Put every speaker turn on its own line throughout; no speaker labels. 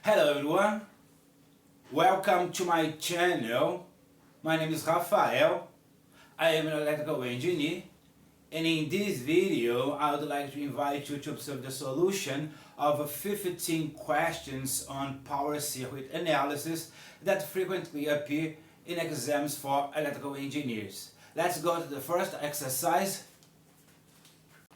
Hello everyone, welcome to my channel. My name is Rafael. I am an electrical engineer, and in this video I would like to invite you to observe the solution of 15 questions on power circuit analysis that frequently appear in exams for electrical engineers. Let's go to the first exercise.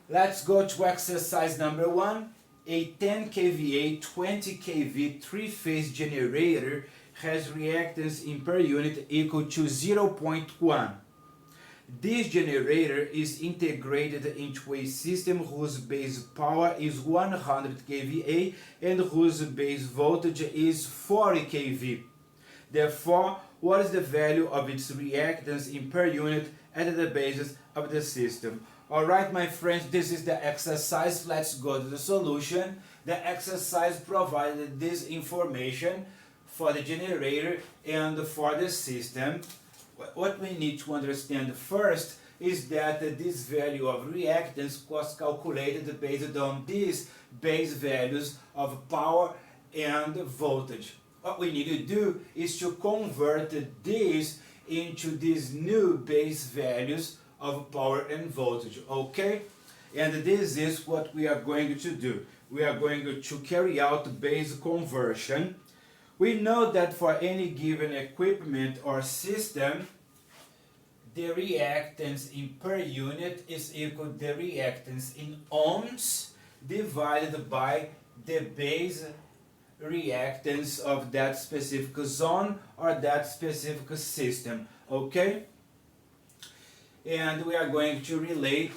Let's go to exercise number 1. A 10 kVA 20 kV three-phase generator has reactance in per unit equal to 0.1. This generator is integrated into a system whose base power is 100 kVA and whose base voltage is 40 kV. Therefore, what is the value of its reactance in per unit at the basis of the system? Alright, my friends, this is the exercise. Let's go to the solution. The exercise provided this information for the generator and for the system. What we need to understand first is that this value of reactance was calculated based on these base values of power and voltage. What we need to do is to convert this into these new base values of power and voltage, okay? And this is what we are going to do. We are going to carry out base conversion. We know that for any given equipment or system, the reactance in per unit is equal to the reactance in ohms divided by the base reactance of that specific zone or that specific system, okay? And we are going to relate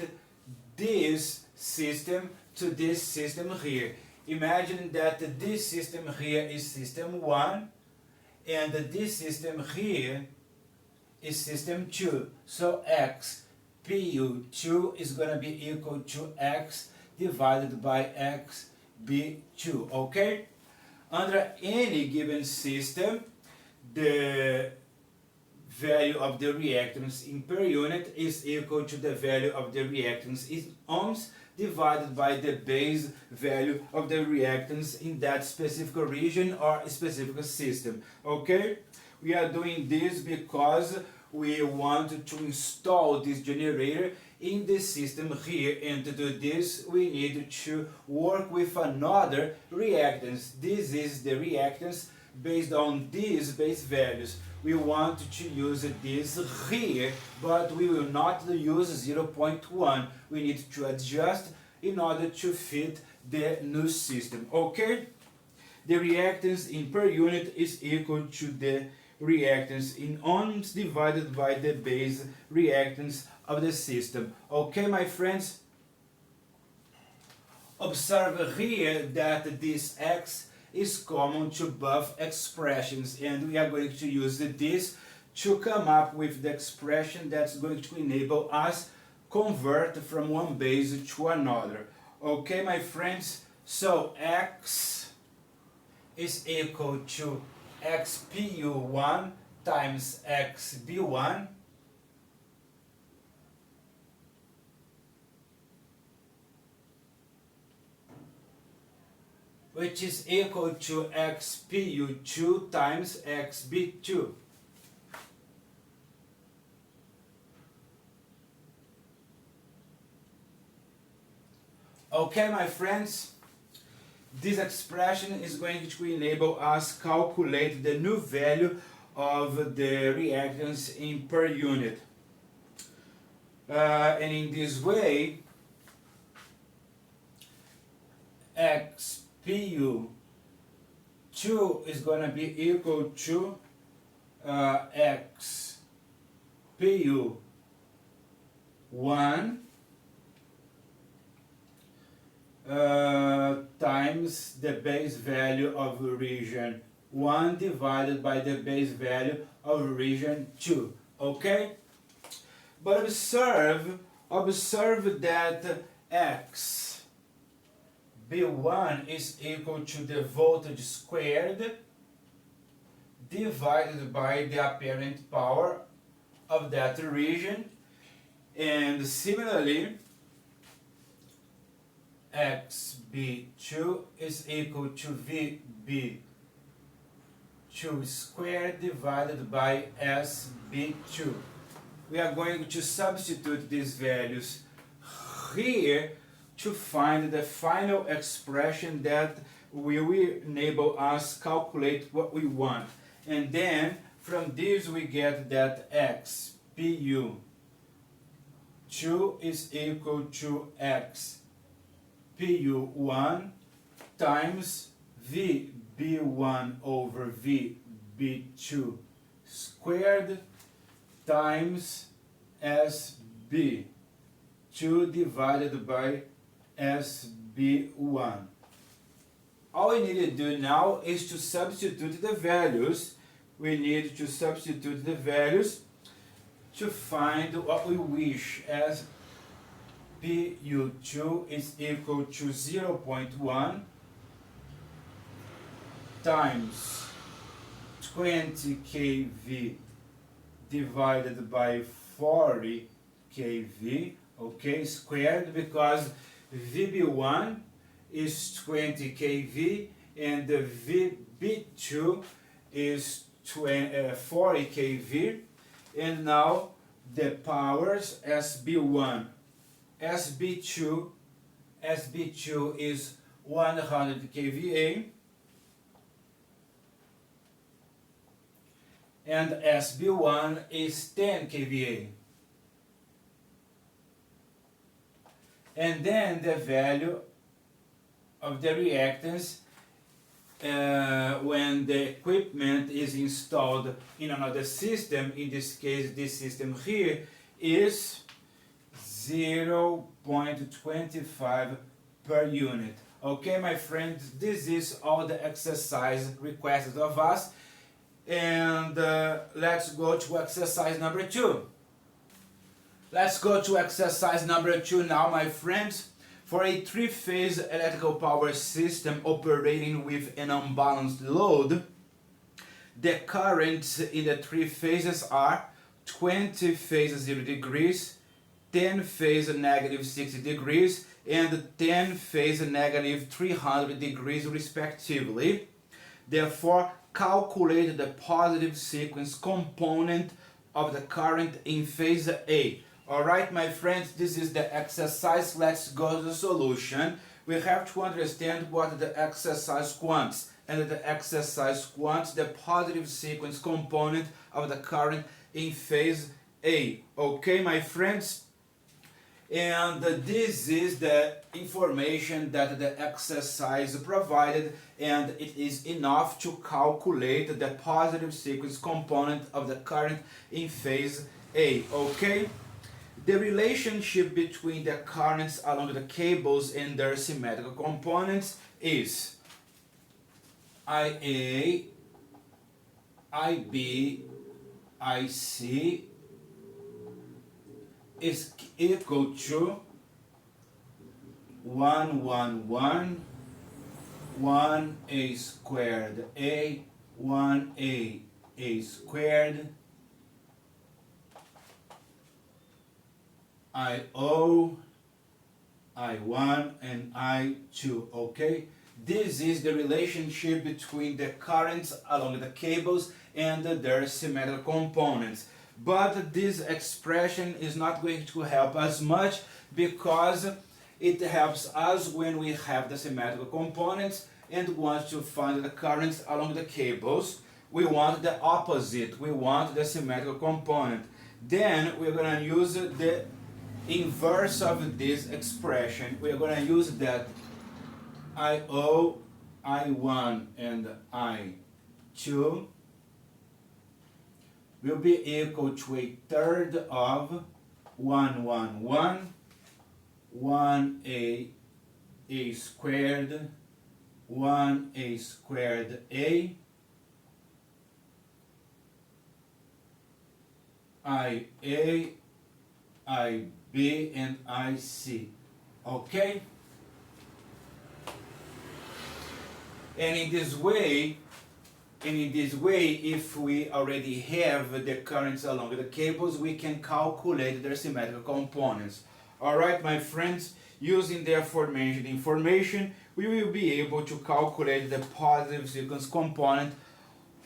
this system to this system here. Imagine that this system here is system 1 and this system here is system 2. So x PU2 is going to be equal to x divided by x B2, okay? Under any given system, the value of the reactance in per unit is equal to the value of the reactance in ohms divided by the base value of the reactance in that specific region or specific system, okay? We are doing this because we want to install this generator in the system here, and to do this we need to work with another reactance. This is the reactance based on these base values. We want to use this here, but we will not use 0.1. We need to adjust in order to fit the new system, okay? The reactance in per unit is equal to the reactance in ohms divided by the base reactance of the system. Okay, my friends? Observe here that this x is common to both expressions, and we are going to use this to come up with the expression that's going to enable us convert from one base to another. Okay, my friends? So x is equal to xPU1 times xB1 which is equal to xPU2 times xB2. Okay, my friends? This expression is going to enable us calculate the new value of the reactance in per unit. And in this way, xPU2 is going to be equal to xPU1 times the base value of region 1 divided by the base value of region 2, okay? But observe that x B1 is equal to the voltage squared divided by the apparent power of that region, and similarly xB2 is equal to VB 2 squared divided by SB2. We are going to substitute these values here to find the final expression that will enable us calculate what we want. And then from this we get that x pu 2 is equal to x pu 1 times vb1 over vb2 squared times sb2 divided by sb1. All we need to do now is to substitute the values. We need to substitute the values to find what we wish, as pu2 is equal to 0.1 times 20 kV divided by 40 kV, okay, squared, because VB1 is 20 kV and the VB2 is 40 kV. And now the powers SB1, SB2 is 100 kVA and SB1 is 10 kVA. And then the value of the reactance when the equipment is installed in another system, in this case this system here, is 0.25 per unit. Okay, my friends, this is all the exercise requested of us, and let's go to exercise number 2. Let's go to exercise number 2 now, my friends. For a three-phase electrical power system operating with an unbalanced load, the currents in the three phases are 20 phase 0 degrees, 10 phase negative 60 degrees, and 10 phase negative 300 degrees respectively. Therefore, calculate the positive sequence component of the current in phase A. Alright, my friends, this is the exercise. Let's go to the solution. We have to understand what the exercise wants. And the exercise wants the positive sequence component of the current in phase A. Okay, my friends? And this is the information that the exercise provided, and it is enough to calculate the positive sequence component of the current in phase A. Okay? The relationship between the currents along the cables and their symmetrical components is IA, IB, IC is equal to 111 1A squared A 1A squared I0, I1 and I2. Okay, this is the relationship between the currents along the cables and their symmetrical components. But this expression is not going to help us much, because it helps us when we have the symmetrical components and want to find the currents along the cables. We want the opposite, we want the symmetrical component. Then we're going to use the inverse of this expression. We're going to use that I0, I1 and I2 will be equal to a third of 111 1A squared 1A squared A IA, IB and IC. Okay? And in this way, if we already have the currents along the cables, we can calculate their symmetrical components. Alright, my friends, using the aforementioned information, we will be able to calculate the positive sequence component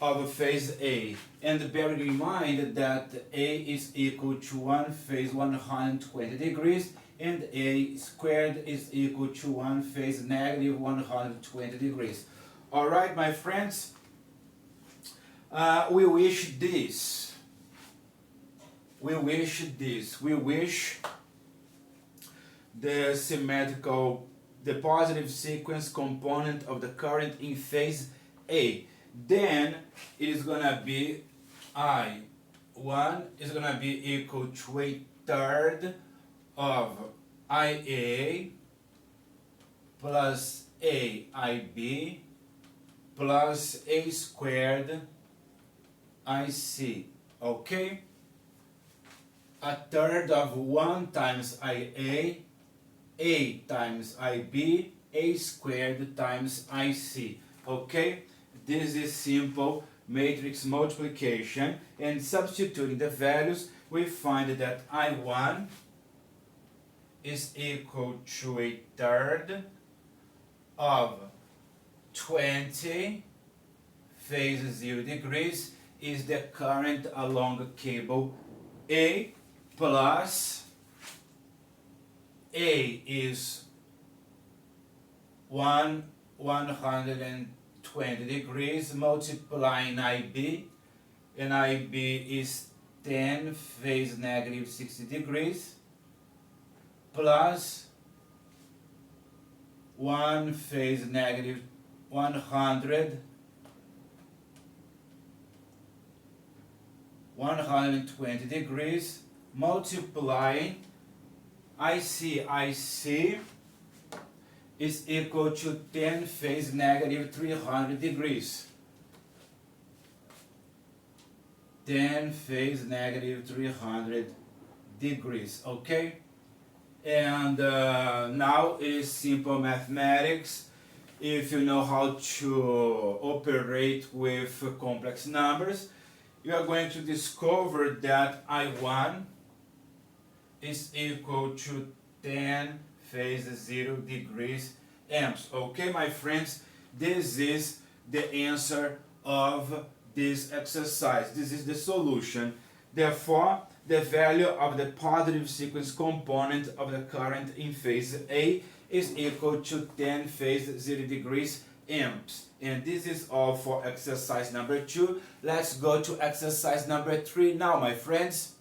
of phase A. And bearing in mind that A is equal to 1 phase 120 degrees and A squared is equal to 1 phase negative 120 degrees. Alright, my friends, we wish this. We wish the symmetrical, the positive sequence component of the current in phase A. Then it is gonna be I1 is gonna be equal to a third of IA plus AIB plus A squared IC. Okay? A third of 1 times IA, A times IB, A squared times IC. Okay? This is simple matrix multiplication, and substituting the values, we find that I1 is equal to a third of 20 phase 0 degrees is the current along cable A, plus A is 120 degrees multiplying IB, and IB is 10 phase negative 60 degrees plus 1 phase negative 120 degrees multiplying IC is equal to 10 phase negative 300 degrees. 10 phase negative 300 degrees, okay? And now it is simple mathematics. If you know how to operate with complex numbers, you are going to discover that I1 is equal to 10 phase 0 degrees amps. Okay, my friends, this is the answer of this exercise. This is the solution. Therefore, the value of the positive sequence component of the current in phase A is equal to 10 phase 0 degrees amps. And this is all for exercise number 2. Let's go to exercise number 3 now, my friends.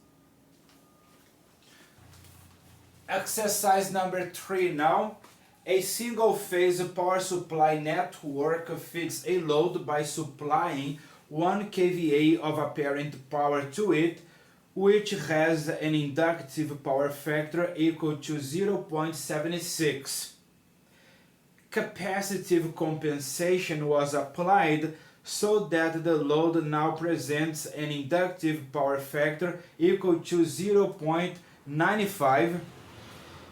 Exercise number 3 now. A single phase power supply network feeds a load by supplying 1 kVA of apparent power to it, which has an inductive power factor equal to 0.76. Capacitive compensation was applied so that the load now presents an inductive power factor equal to 0.95.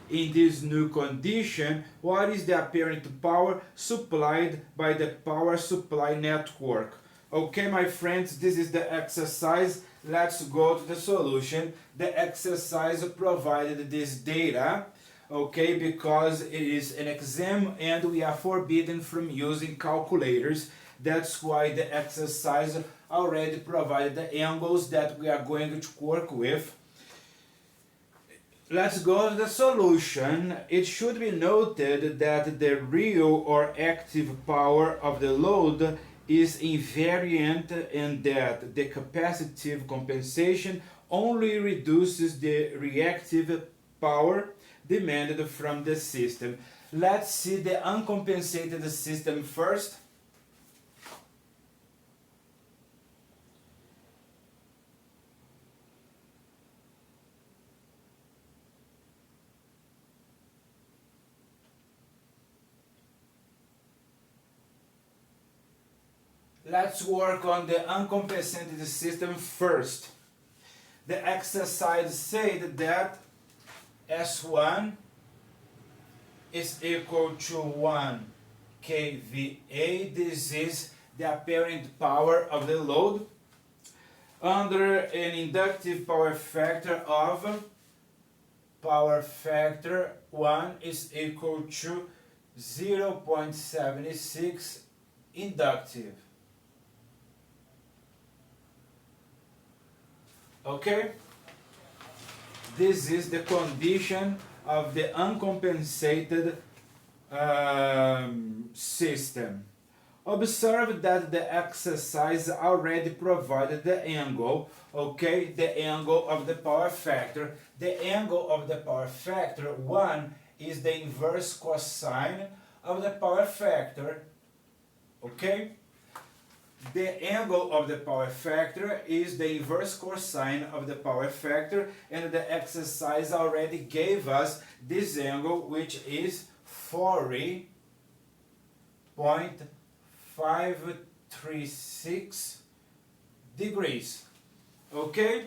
In this new condition, what is the apparent power supplied by the power supply network? Okay, my friends, this is the exercise. Let's go to the solution. The exercise provided this data, okay, because it is an exam and we are forbidden from using calculators. That's why the exercise already provided the angles that we are going to work with. Let's go to the solution. It should be noted that the real or active power of the load is invariant and that the capacitive compensation only reduces the reactive power demanded from the system. Let's see the uncompensated system first. Let's work on the uncompensated system first. The exercise said that S1 is equal to 1 kVA. This is the apparent power of the load under an inductive power factor of 1 is equal to 0.76 inductive. Okay? This is the condition of the uncompensated system. Observe that the exercise already provided the angle, okay, the angle of the power factor. The angle of the power factor, 1 is the inverse cosine of the power factor, okay? The angle of the power factor is the inverse cosine of the power factor, and the exercise already gave us this angle, which is 40.536 degrees. Okay?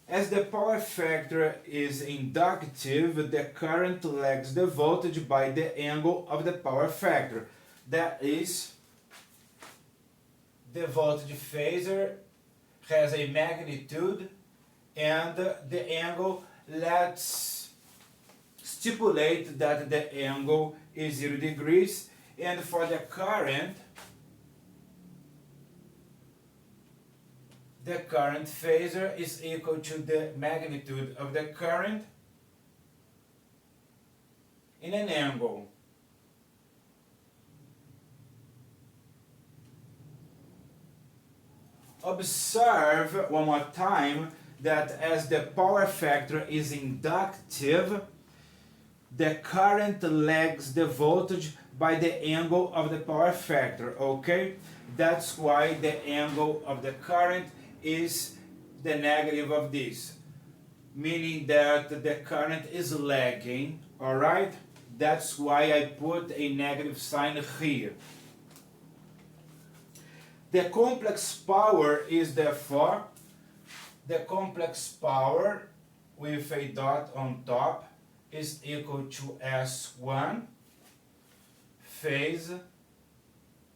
As the power factor is inductive, the current lags the voltage by the angle of the power factor. That is, the voltage phasor has a magnitude and the angle. Let's stipulate that the angle is 0 degrees, and for the current phasor is equal to the magnitude of the current in an angle. Observe one more time that as the power factor is inductive, the current lags the voltage by the angle of the power factor, okay? That's why the angle of the current is the negative of this, meaning that the current is lagging, alright? That's why I put a negative sign here. The complex power is therefore the complex power with a dot on top is equal to S1 phase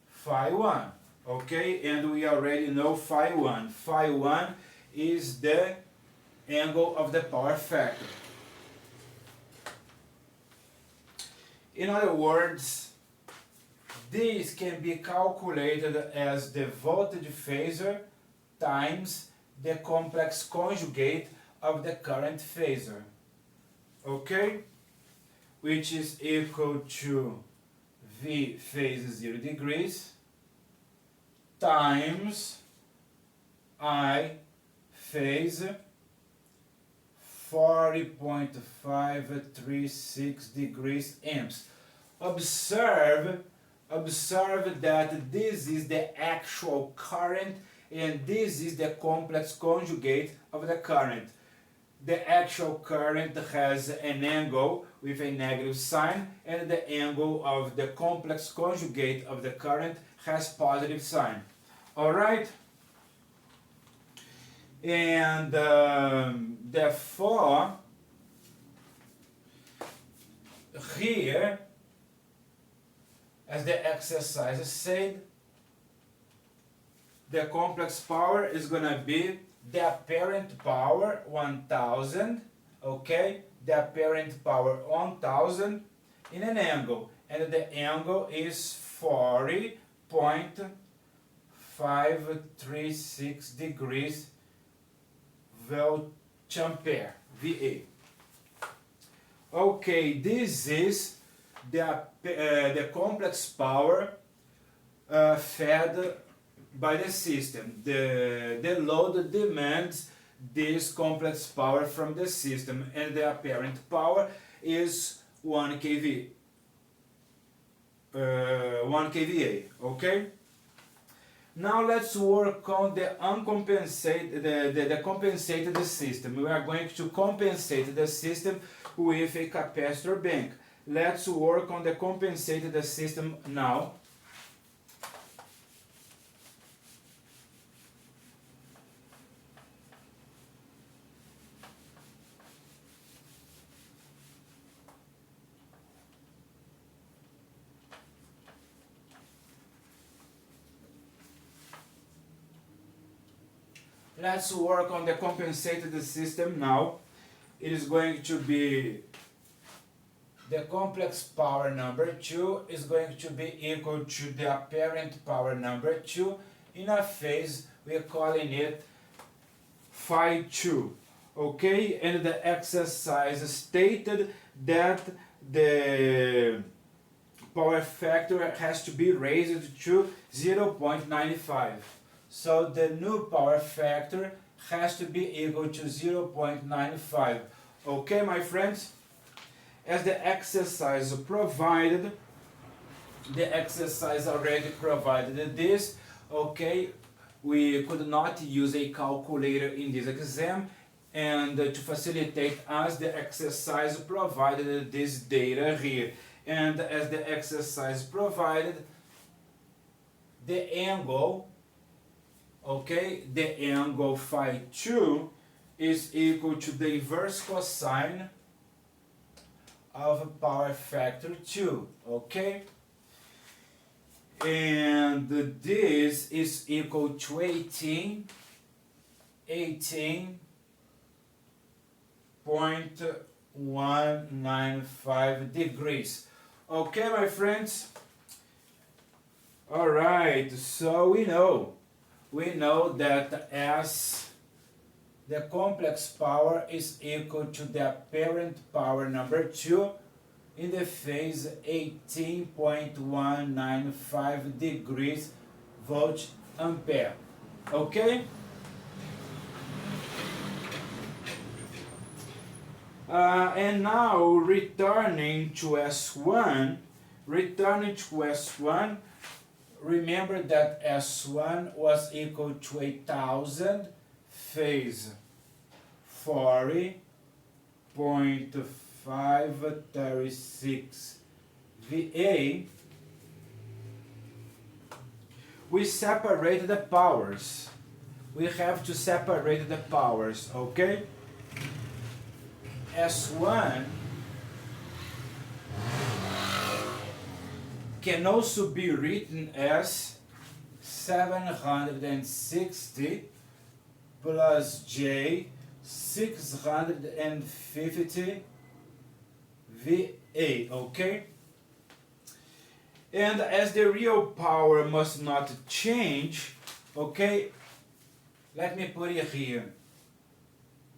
phi 1. Okay, and we already know phi 1. Phi 1 is the angle of the power factor. In other words, this can be calculated as the voltage phasor times the complex conjugate of the current phasor, okay? Which is equal to V phase 0 degrees times I phase 40.536 degrees amps. Observe that this is the actual current and this is the complex conjugate of the current. The actual current has an angle with a negative sign, and the angle of the complex conjugate of the current has positive sign. Alright? And therefore, here, as the exercise said, the complex power is going to be the apparent power 1000, okay? The apparent power 1000 in an angle, and the angle is 40.536 degrees voltampere, VA. Okay, this is the complex power fed by the system. The load demands this complex power from the system, and the apparent power is 1 kV, 1 kVA, okay? Now let's work on the uncompensated, the compensated system. We are going to compensate the system with a capacitor bank. Let's work on the compensated system now. Let's work on the compensated system now. It is going to be the complex power number 2 is going to be equal to the apparent power number 2 in a phase. We're calling it phi 2. Okay, and the exercise stated that the power factor has to be raised to 0.95. So the new power factor has to be equal to 0.95. Okay, my friends? As the exercise provided, the exercise already provided this, okay? We could not use a calculator in this exam, and to facilitate us, the exercise provided this data here. And as the exercise provided, the angle, okay, the angle phi 2 is equal to the inverse cosine of power factor 2, okay? And this is equal to 18.195 degrees. Okay, my friends? Alright, so we know that as the complex power is equal to the apparent power number 2 in the phase 18.195 degrees volt ampere. Okay? And now returning to S1, remember that S1 was equal to 1000 phase 40.536 VA. We separate the powers. We have to separate the powers, okay? S1 can also be written as 760 plus J 650 VA, okay? And as the real power must not change, okay, let me put it here.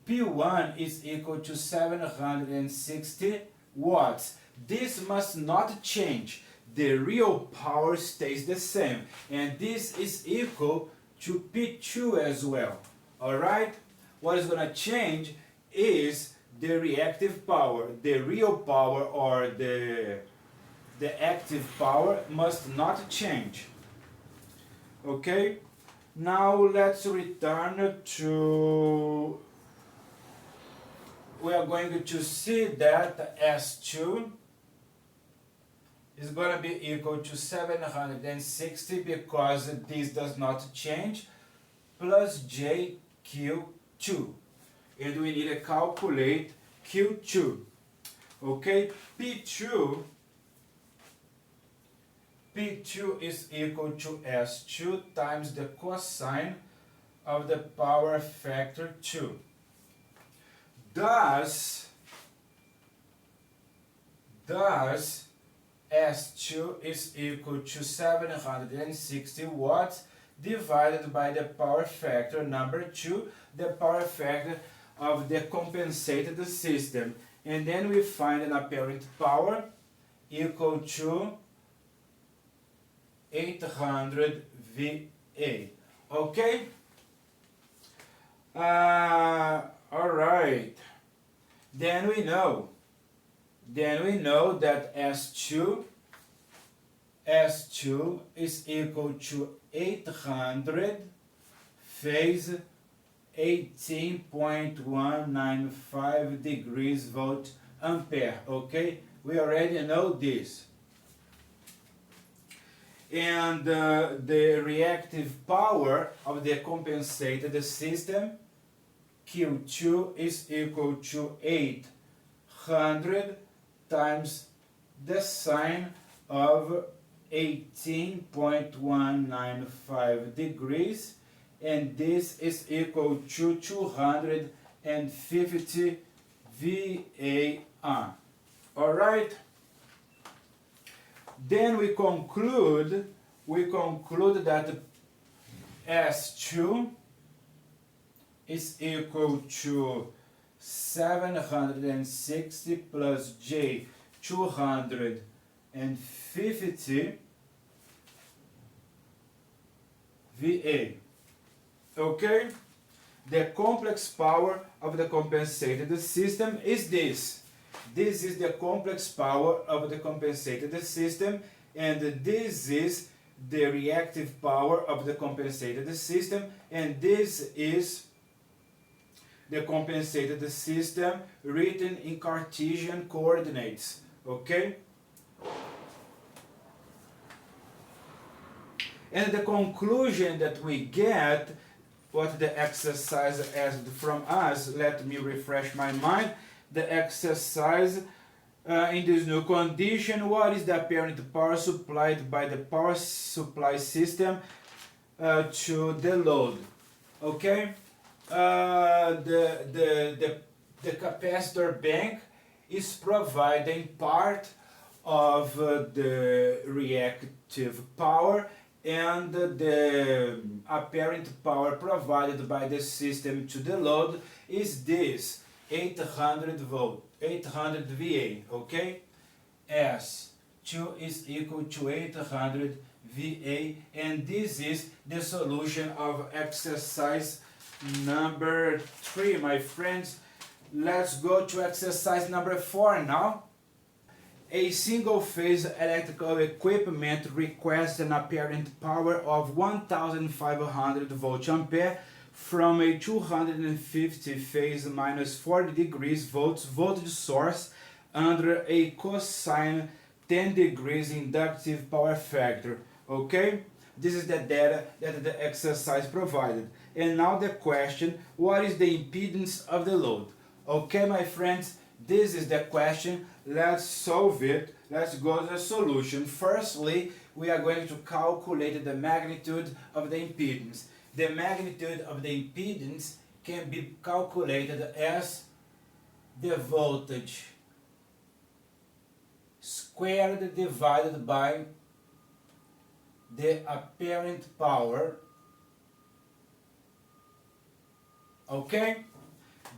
P1 is equal to 760 watts. This must not change. The real power stays the same. And this is equal to P2 as well. Alright? What is going to change is the reactive power. The real power or the active power must not change. Okay? Now let's return to... We are going to see that S2 is going to be equal to 760 because this does not change, plus JQ2. And we need to calculate Q2. Okay, P2 is equal to S2 times the cosine of the power factor 2. Thus S2 is equal to 760 watts divided by the power factor number 2, the power factor of the compensated system. And then we find an apparent power equal to 800 VA. Okay? Alright. Then we know that S2 is equal to 800 phase 18.195 degrees volt ampere. Okay? We already know this. And the reactive power of the compensated system Q2 is equal to 800 times the sine of 18.195 degrees, and this is equal to 250 VAR. Alright? Then we conclude that S2 is equal to 760 plus J 250 VA. Okay? The complex power of the compensated system is this. This is the complex power of the compensated system, and this is the reactive power of the compensated system, and this is the compensated system written in Cartesian coordinates. Okay? And the conclusion that we get, what the exercise asked from us, let me refresh my mind. The exercise in this new condition, what is the apparent power supplied by the power supply system to the load? Okay? The capacitor bank is providing part of the reactive power, and the apparent power provided by the system to the load is this 800 VA, okay? S2 is equal to 800 VA, and this is the solution of exercise number 3, my friends. Let's go to exercise number 4 now. A single-phase electrical equipment requires an apparent power of 1500 volt-ampere from a 250 phase minus 40 degrees voltage source under a cosine 10 degrees inductive power factor. Okay? This is the data that the exercise provided. And now the question, what is the impedance of the load? Okay, my friends, this is the question. Let's solve it. Let's go to the solution. Firstly, we are going to calculate the magnitude of the impedance. The magnitude of the impedance can be calculated as the voltage squared divided by the apparent power. Okay?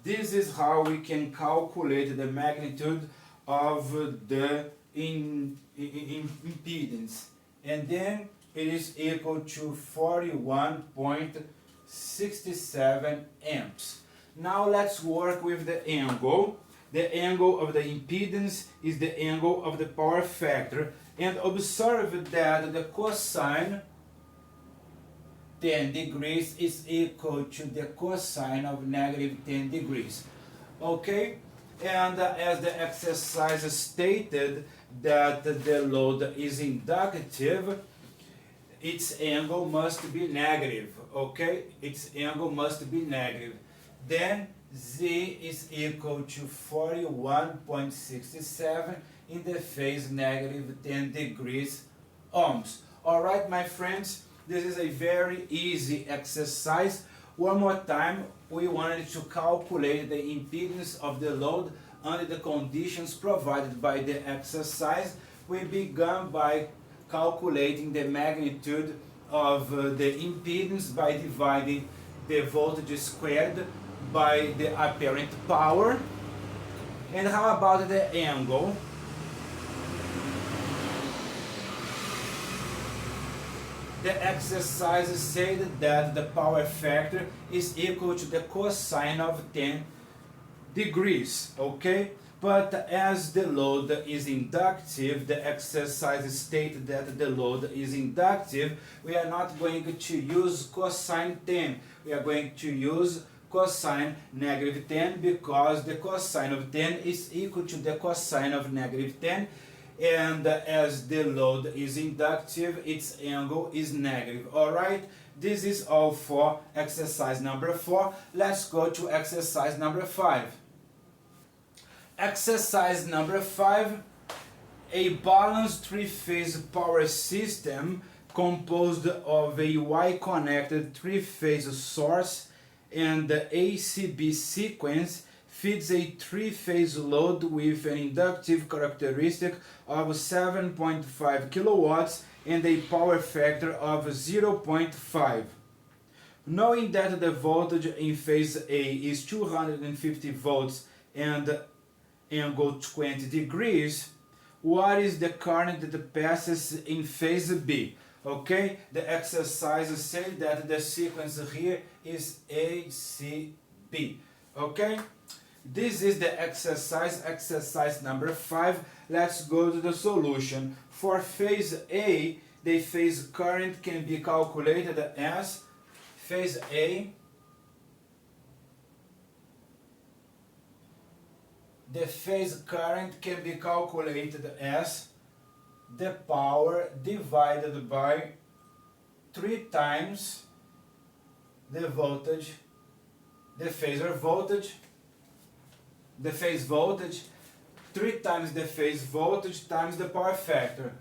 This is how we can calculate the magnitude of the impedance. And then it is equal to 41.67 amps. Now let's work with the angle. The angle of the impedance is the angle of the power factor. And observe that the cosine 10 degrees is equal to the cosine of negative 10 degrees. Okay? And as the exercise stated that the load is inductive, its angle must be negative. Okay? Its angle must be negative. Then Z is equal to 41.67 in the phase negative 10 degrees ohms. Alright, my friends, this is a very easy exercise. One more time, we wanted to calculate the impedance of the load under the conditions provided by the exercise. We began by calculating the magnitude of the impedance by dividing the voltage squared by the apparent power. And how about the angle? The exercise said that the power factor is equal to the cosine of 10 degrees, okay? But as the load is inductive, the exercise stated that the load is inductive, we are not going to use cosine 10. We are going to use cosine negative 10, because the cosine of 10 is equal to the cosine of negative 10. And as the load is inductive, its angle is negative. Alright, this is all for exercise number 4. Let's go to exercise number 5. Exercise number 5, a balanced three-phase power system composed of a Y-connected three-phase source and the ACB sequence feeds a three-phase load with an inductive characteristic of 7.5 kilowatts and a power factor of 0.5. Knowing that the voltage in phase A is 250 volts and angle 20 degrees, what is the current that passes in phase B? Okay, the exercise says that the sequence here is ACB. Okay, this is the exercise number 5. Let's go to the solution. For phase A, the phase current can be calculated as phase A, the phase current can be calculated as the power divided by 3 times the voltage, the phase voltage, 3 times the phase voltage times the power factor.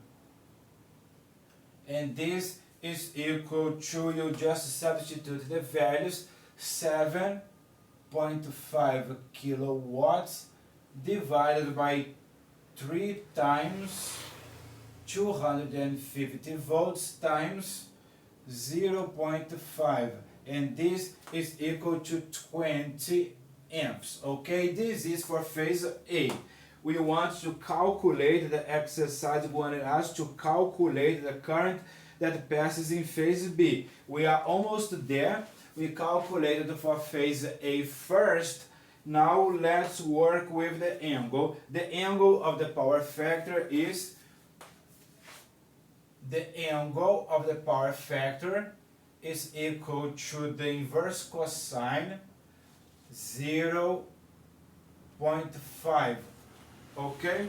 And this is equal to, you just substitute the values, 7.5 kilowatts divided by 3 times 250 volts times 0.5, and this is equal to 20 amps. Okay, this is for phase A. We want to calculate, the exercise wanted us to calculate the current that passes in phase B. We are almost there. We calculated for phase A first. Now let's work with the angle. The angle of the power factor is equal to the inverse cosine 0.5. Okay?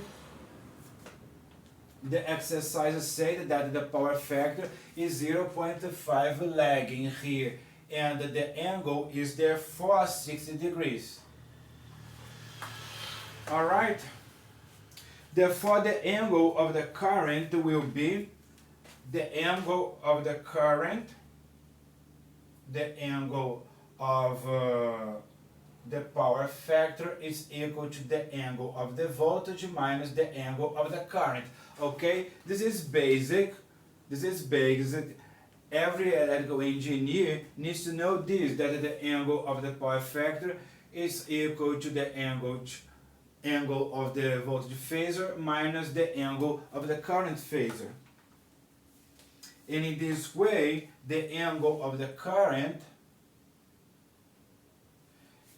The exercise said that the power factor is 0.5 lagging here, and the angle is therefore 60 degrees. Alright? Therefore, the angle of the current will be the angle of the current, the angle of the power factor is equal to the angle of the voltage minus the angle of the current. Okay, this is basic. Every electrical engineer needs to know this, that the angle of the power factor is equal to the angle of the voltage phasor minus the angle of the current phasor. And in this way, the angle of the current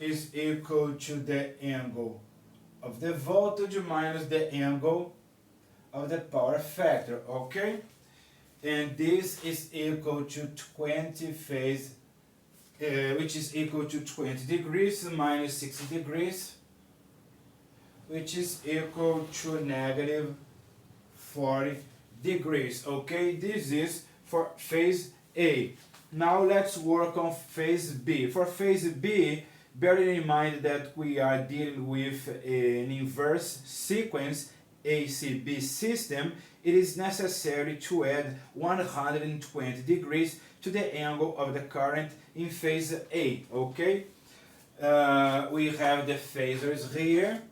is equal to the angle of the voltage minus the angle of the power factor, okay? And this is equal to 20 phase, which is equal to 20 degrees minus 60 degrees, which is equal to negative 40 degrees. Okay, this is for phase A. Now let's work on phase B. For phase B, bearing in mind that we are dealing with an inverse sequence ACB system, it is necessary to add 120 degrees to the angle of the current in phase A. Okay, we have the phasors here.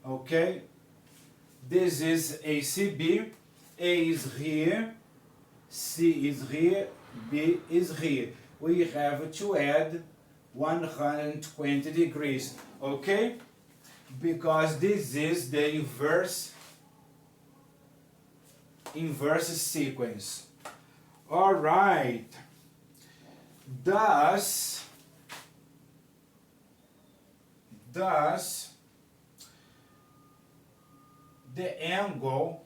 Okay, this is ACB. A is here, C is here, B is here. We have to add 120 degrees, okay? Because this is the inverse sequence. All right. Thus the angle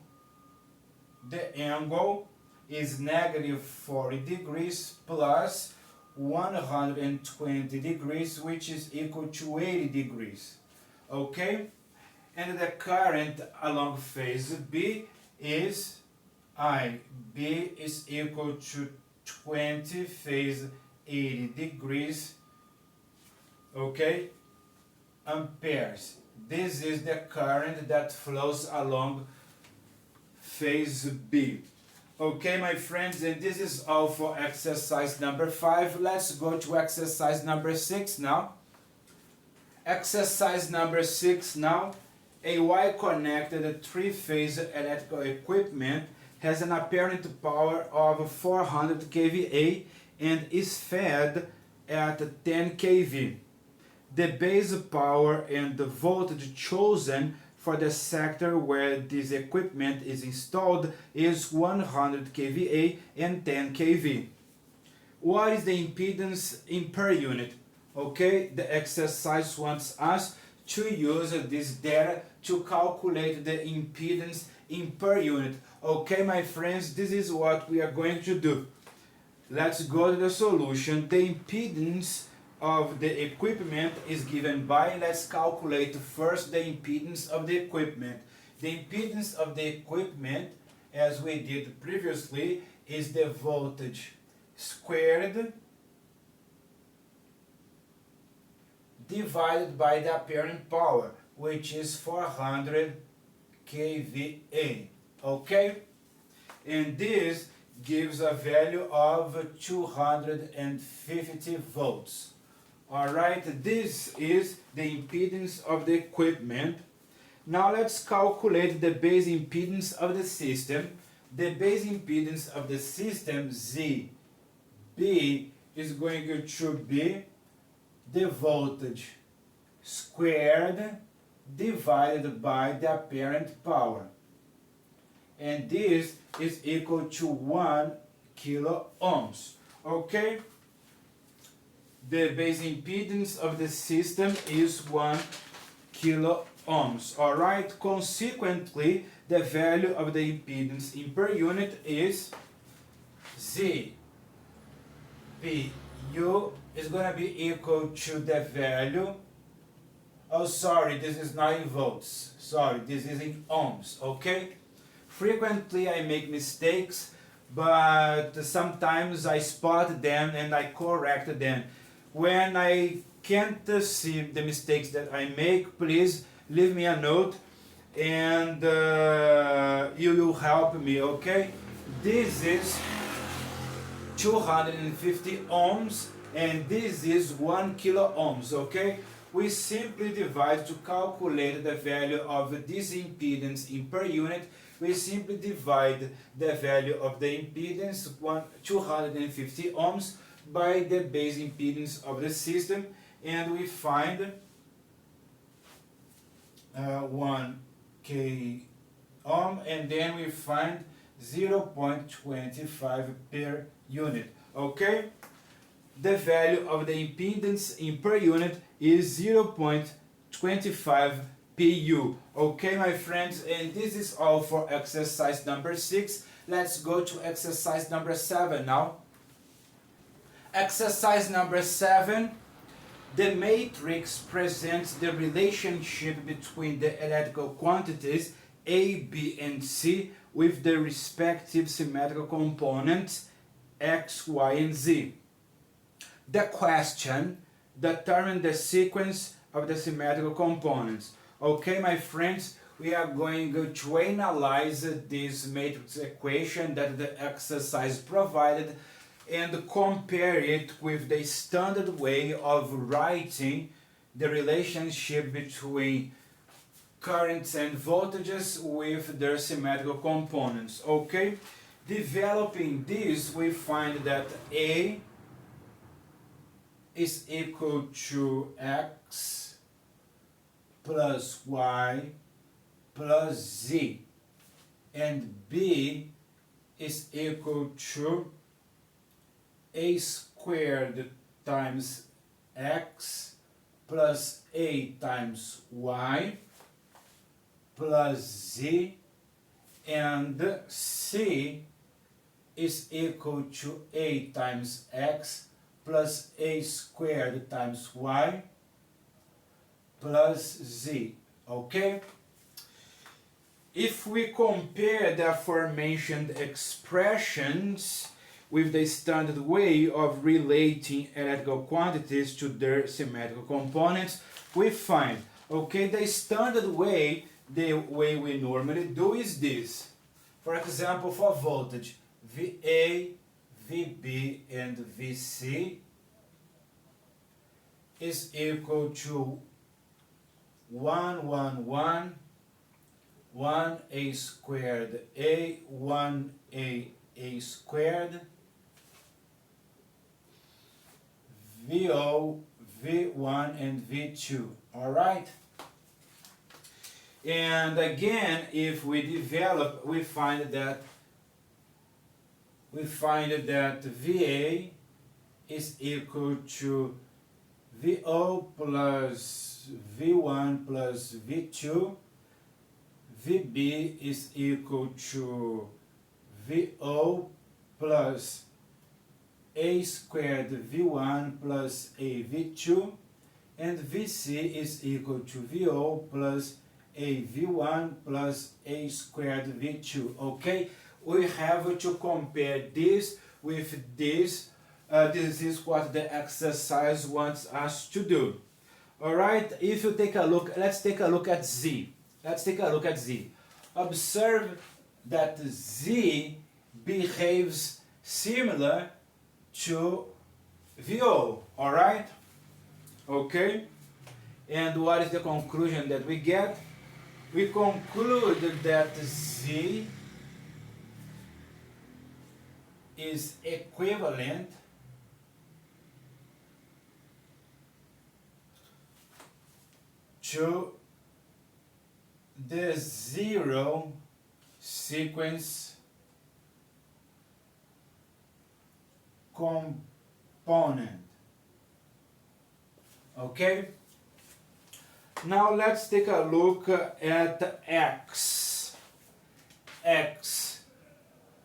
is negative 40 degrees plus 120 degrees, which is equal to 80 degrees. Okay? And the current along phase B is I. B is equal to 20 phase 80 degrees, okay, amperes. This is the current that flows along phase B. Okay, my friends, and this is all for exercise number 5. Let's go to exercise number 6 now. Exercise number 6 now. A Y-connected 3-phase electrical equipment has an apparent power of 400 kVA and is fed at 10 kV. The base power and the voltage chosen for the sector where this equipment is installed is 100 kVA and 10 kV. What is the impedance in per unit? Okay, the exercise wants us to use this data to calculate the impedance in per unit. Okay, my friends, this is what we are going to do. Let's go to the solution. The impedance of the equipment is given by, let's calculate first the impedance of the equipment. The impedance of the equipment, as we did previously, is the voltage squared divided by the apparent power, which is 400 kVA. Okay? And this gives a value of 250 volts. Alright, this is the impedance of the equipment. Now let's calculate the base impedance of the system. The base impedance of the system, ZB, is going to be the voltage squared divided by the apparent power. And this is equal to 1 kilo ohms. Okay? The base impedance of the system is 1 kilo ohms. Alright? Consequently, the value of the impedance in per unit is ZBU is going to be equal to the value. Oh, sorry, this is not in volts. Sorry, this is in ohms. Okay? Frequently I make mistakes, but sometimes I spot them and I correct them. When I can't see the mistakes that I make, please leave me a note and you will help me, okay? This is 250 ohms and this is 1 kilo ohms, okay? We simply divide to calculate the value of this impedance in per unit. We simply divide the value of the impedance, 250 ohms, by the base impedance of the system, and we find 1 k ohm, and then we find 0.25 per unit. Okay? The value of the impedance in per unit is 0.25 pu. Okay, my friends, and this is all for exercise number 6. Let's go to exercise number 7 now. Exercise number 7. The matrix presents the relationship between the electrical quantities A, B, and C with the respective symmetrical components X, Y, and Z. The question: determine the sequence of the symmetrical components. Okay, my friends, we are going to analyze this matrix equation that the exercise provided and compare it with the standard way of writing the relationship between currents and voltages with their symmetrical components. Okay? Developing this, we find that A is equal to X plus Y plus Z, and B is equal to A squared times X plus A times Y plus Z, and C is equal to A times X plus A squared times Y plus Z. Okay? If we compare the aforementioned expressions with the standard way of relating electrical quantities to their symmetrical components, we find, okay, the standard way, the way we normally do is this. For example, for voltage, VA, VB, and VC is equal to 111 1a squared a, 1a squared, VO, V1, and V2. Alright? And again, if we develop, we find that VA is equal to VO plus V1 plus V2. VB is equal to VO plus A squared V1 plus A V2, and VC is equal to VO plus A V1 plus A squared V2. Okay, we have to compare this with this. This is what the exercise wants us to do. Alright, if you take a look, let's take a look at Z. Let's take a look at Z. Observe that Z behaves similar to VO, alright? Okay? And what is the conclusion that we get? We conclude that Z is equivalent to the zero sequence component. Okay? Now let's take a look at X. X.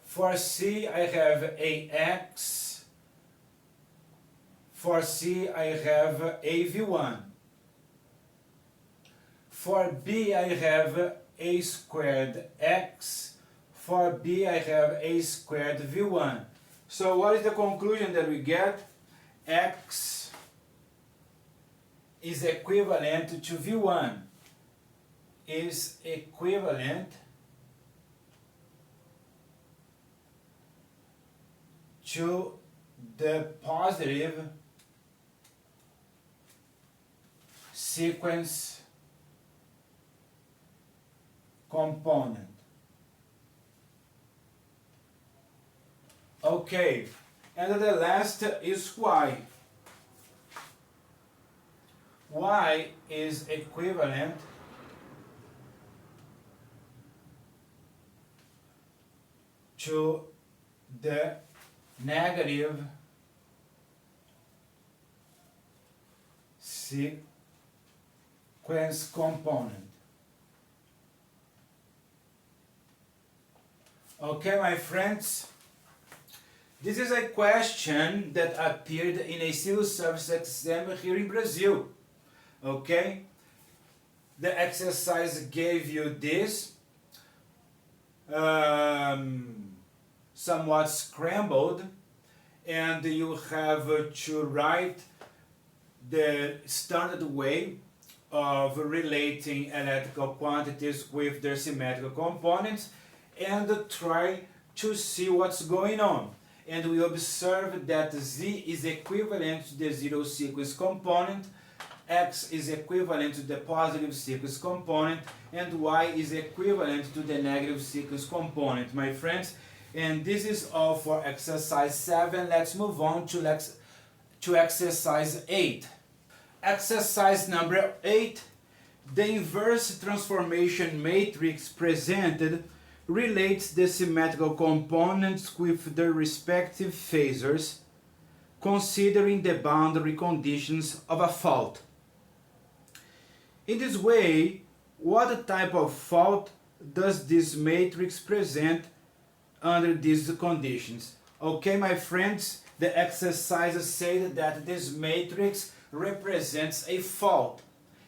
For C I have AX. For C I have AV1. For B I have A squared X. For B I have A squared V1. So what is the conclusion that we get? X is equivalent to V1, is equivalent to the positive sequence component. Okay, and the last is Y. Y is equivalent to the negative sequence component. Okay, my friends, this is a question that appeared in a civil service exam here in Brazil. Okay, the exercise gave you this, somewhat scrambled, and you have to write the standard way of relating electrical quantities with their symmetrical components and try to see what's going on. And we observe that Z is equivalent to the zero sequence component, X is equivalent to the positive sequence component, and Y is equivalent to the negative sequence component, my friends. And this is all for exercise 7. Let's move on to exercise 8. Exercise number 8. The inverse transformation matrix presented relates the symmetrical components with their respective phasors, considering the boundary conditions of a fault. In this way, what type of fault does this matrix present under these conditions? Okay, my friends, the exercise said that this matrix represents a fault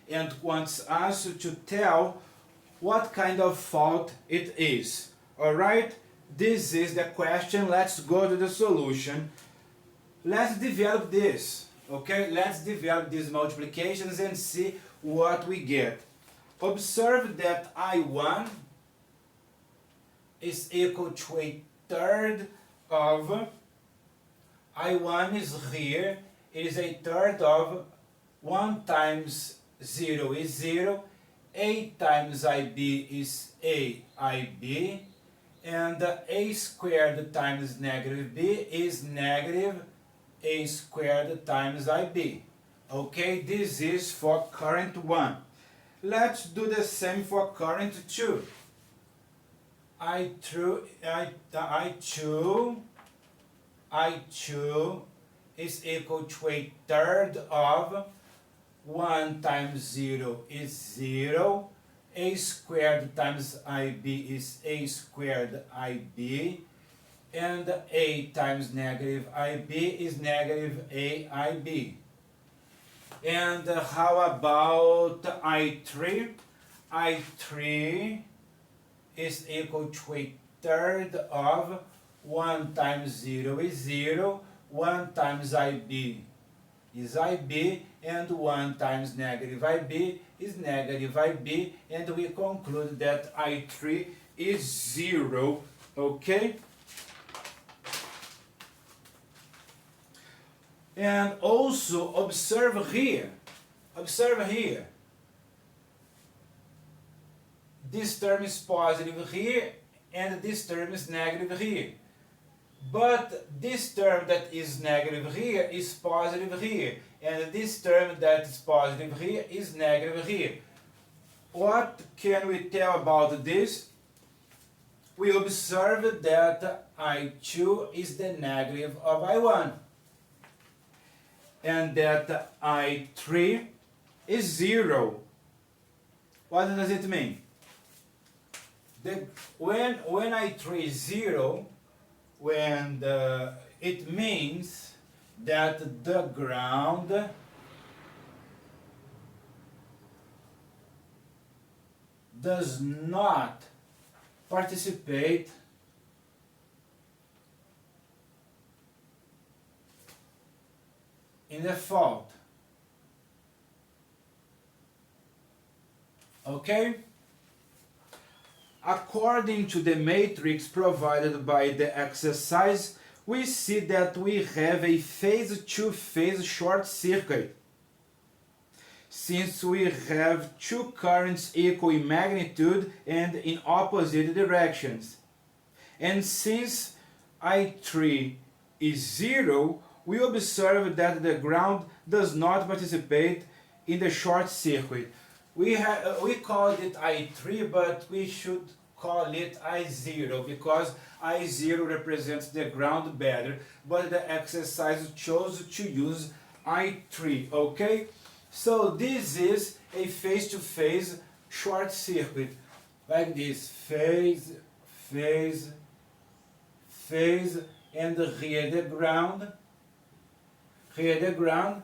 and wants us to tell what kind of fault it is. Alright, this is the question. Let's go to the solution. Let's develop this. Okay, let's develop these multiplications and see what we get. Observe that I1 is equal to a third of, I1 is here, it is a third of 1 times 0 is 0, A times IB is AIB, and A squared times negative B is negative A squared times IB. Okay, this is for current 1. Let's do the same for current 2. I2 is equal to a third of 1 times 0 is 0. A squared times IB is A squared IB. And A times negative IB is negative AIB. And how about I3? I3 is equal to a third of 1 times 0 is 0. 1 times IB is IB, and 1 times negative IB is negative IB, and we conclude that I3 is 0, okay? And also observe here, this term is positive here, and this term is negative here. But this term that is negative here is positive here, and this term that is positive here is negative here. What can we tell about this? We observe that I2 is the negative of I1, and that I3 is 0. What does it mean? When I3 is 0, it means that the ground does not participate in the fault. Okay? According to the matrix provided by the exercise, we see that we have a phase-to-phase short circuit. Since we have two currents equal in magnitude and in opposite directions. And since I3 is 0, we observe that the ground does not participate in the short circuit. We called it I3, but we should call it I0 because I0 represents the ground better, but the exercise chose to use I3, okay? So this is a phase-to-phase short circuit, like this, phase, and here the ground.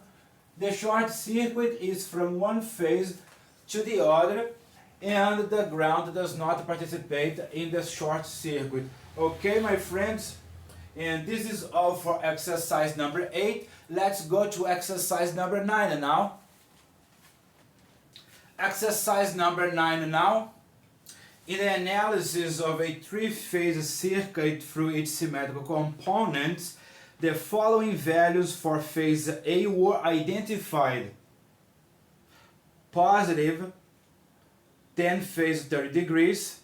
The short circuit is from one phase to the other, and the ground does not participate in the short circuit. Okay, my friends? And this is all for exercise number 8. Let's go to exercise number 9 now. Exercise number 9 now. In the analysis of a three-phase circuit through its symmetrical components, the following values for phase A were identified. Positive 10 phase 30 degrees,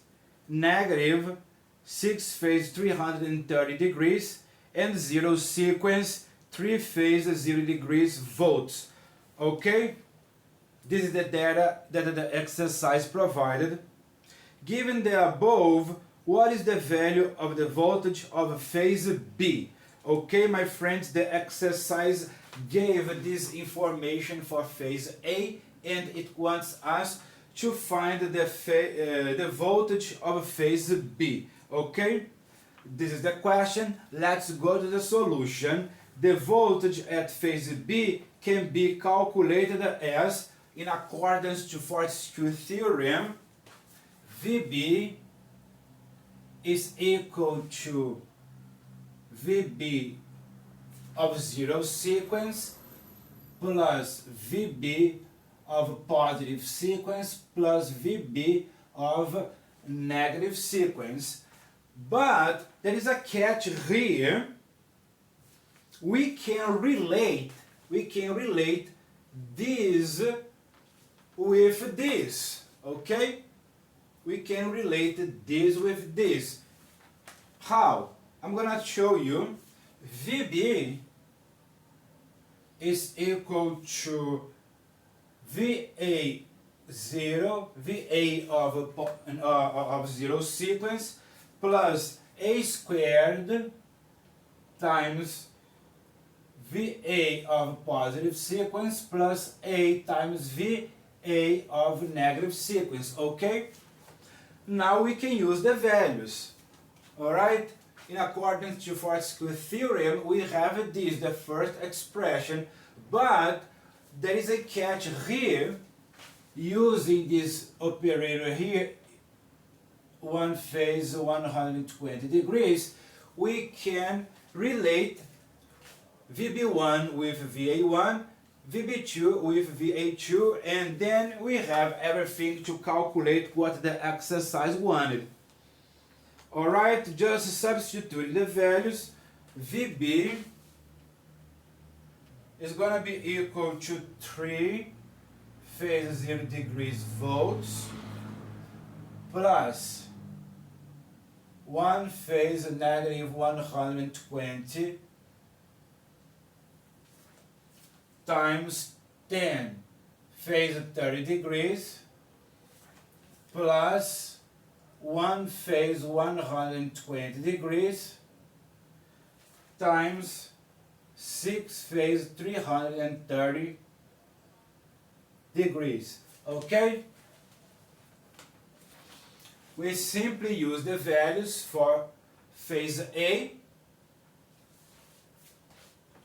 negative 6 phase 330 degrees, and 0 sequence 3 phase 0 degrees volts. Okay? This is the data that the exercise provided. Given the above, what is the value of the voltage of phase B? Okay, my friends, the exercise gave this information for phase A, and it wants us to find the voltage of phase B. Okay, this is the question. Let's go to the solution. The voltage at phase B can be calculated as, in accordance to Fortescue theorem, VB is equal to VB of 0 sequence plus VB of positive sequence plus VB of negative sequence. But there is a catch here. We can relate this with this. Okay? We can relate this with this. How? I'm gonna show you. VB is equal to VA 0, VA of 0 sequence, plus A squared times VA of positive sequence plus A times VA of negative sequence, okay? Now we can use the values, alright? In accordance to Fortescue theorem, we have this, the first expression, but there is a catch here. Using this operator here, one phase 120 degrees, we can relate VB1 with VA1, VB2 with VA2, and then we have everything to calculate what the exercise wanted. Alright, just substitute the values. VB is going to be equal to 3 phase 0 degrees volts plus 1 phase negative 120 times 10 phase 30 degrees plus 1 phase 120 degrees times 6 phase 330 degrees. Okay? We simply use the values for phase A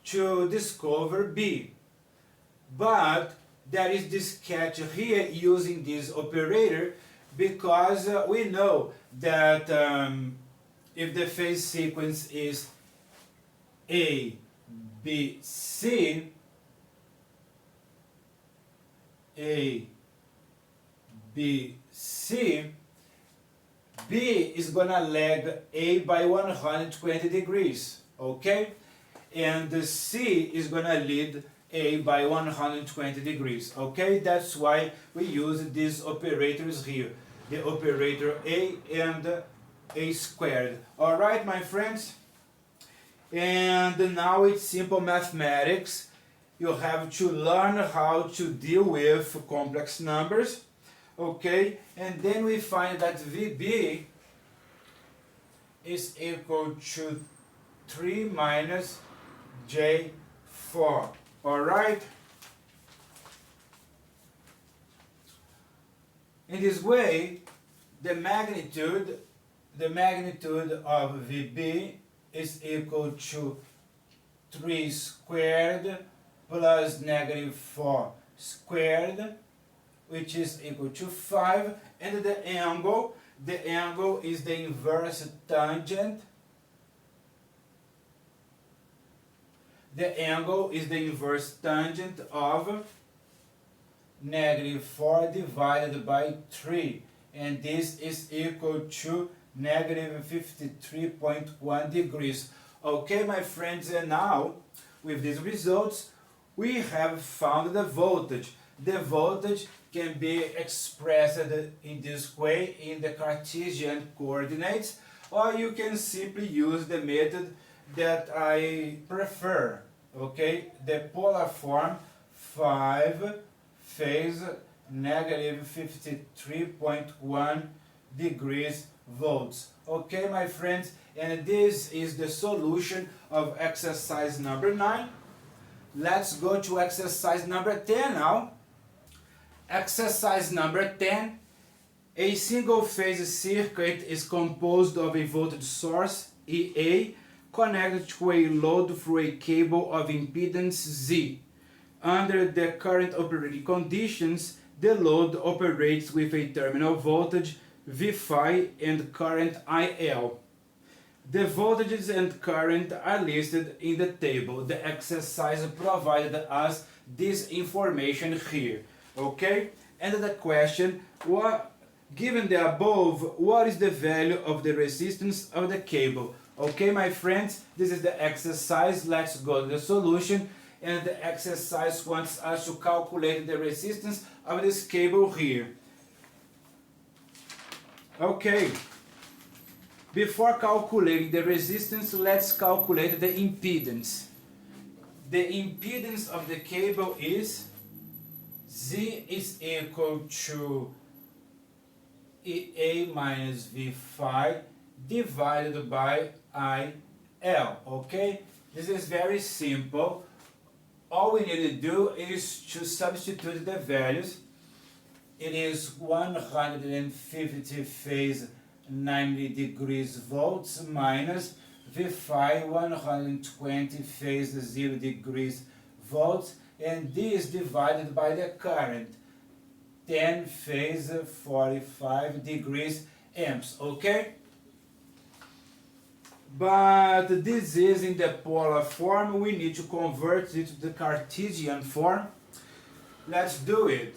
to discover B. But there is this catch here using this operator, because we know that if the phase sequence is A, B, C, A, B, C, B is gonna lag A by 120 degrees, okay? And the C is gonna lead A by 120 degrees, okay? That's why we use these operators here, the operator A and A squared. Alright, my friends? And now it's simple mathematics. You have to learn how to deal with complex numbers, okay? And then we find that VB is equal to 3 minus J4, alright? In this way, the magnitude of VB is equal to 3 squared plus negative 4 squared, which is equal to 5, and the angle is the inverse tangent. The angle is the inverse tangent of negative 4 divided by 3, and this is equal to negative 53.1 degrees. Okay, my friends, and now with these results we have found the voltage. The voltage can be expressed in this way in the Cartesian coordinates, or you can simply use the method that I prefer, okay? The polar form, 5 phase negative 53.1 degrees volts. Okay, my friends, and this is the solution of exercise number 9. Let's go to exercise number 10 now. Exercise number 10. A single phase circuit is composed of a voltage source, EA, connected to a load through a cable of impedance Z. Under the current operating conditions, the load operates with a terminal voltage V phi and current IL. The voltages and current are listed in the table. The exercise provided us this information here. Okay? And the question, given the above, what is the value of the resistance of the cable? Okay, my friends, this is the exercise. Let's go to the solution. And the exercise wants us to calculate the resistance of this cable here. Okay, before calculating the resistance, let's calculate the impedance. The impedance of the cable is Z is equal to EA minus V phi divided by IL, okay? This is very simple. All we need to do is to substitute the values. It is 150 phase 90 degrees volts minus V phi 120 phase 0 degrees volts, and this divided by the current 10 phase 45 degrees amps, okay? But this is in the polar form. We need to convert it to the Cartesian form. Let's do it.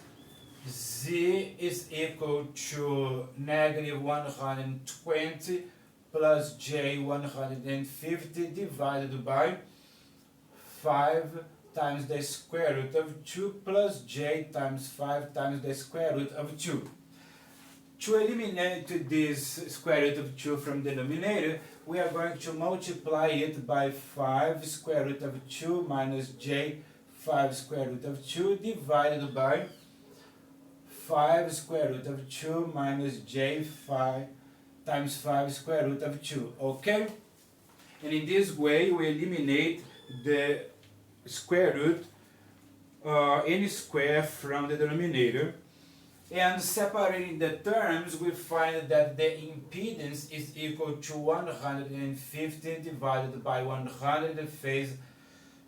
Z is equal to negative 120 plus J 150 divided by 5 times the square root of 2 plus J times 5 times the square root of 2. To eliminate this square root of 2 from the denominator, we are going to multiply it by 5 square root of 2 minus J 5 square root of 2 divided by 5 square root of 2 minus J 5 times 5 square root of 2, okay? And in this way we eliminate the square root, any square from the denominator, and separating the terms we find that the impedance is equal to 150 divided by 100 phase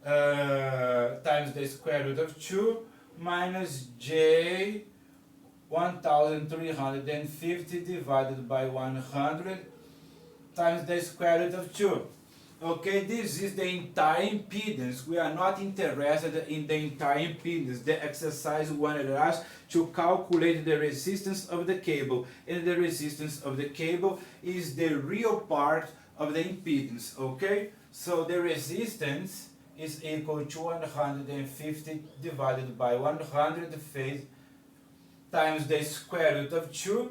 times the square root of 2 minus J 1350 divided by 100 times the square root of 2. Okay, this is the entire impedance. We are not interested in the entire impedance. The exercise wanted us to calculate the resistance of the cable, and the resistance of the cable is the real part of the impedance, okay? So the resistance is equal to 150 divided by 100 phase times the square root of 2,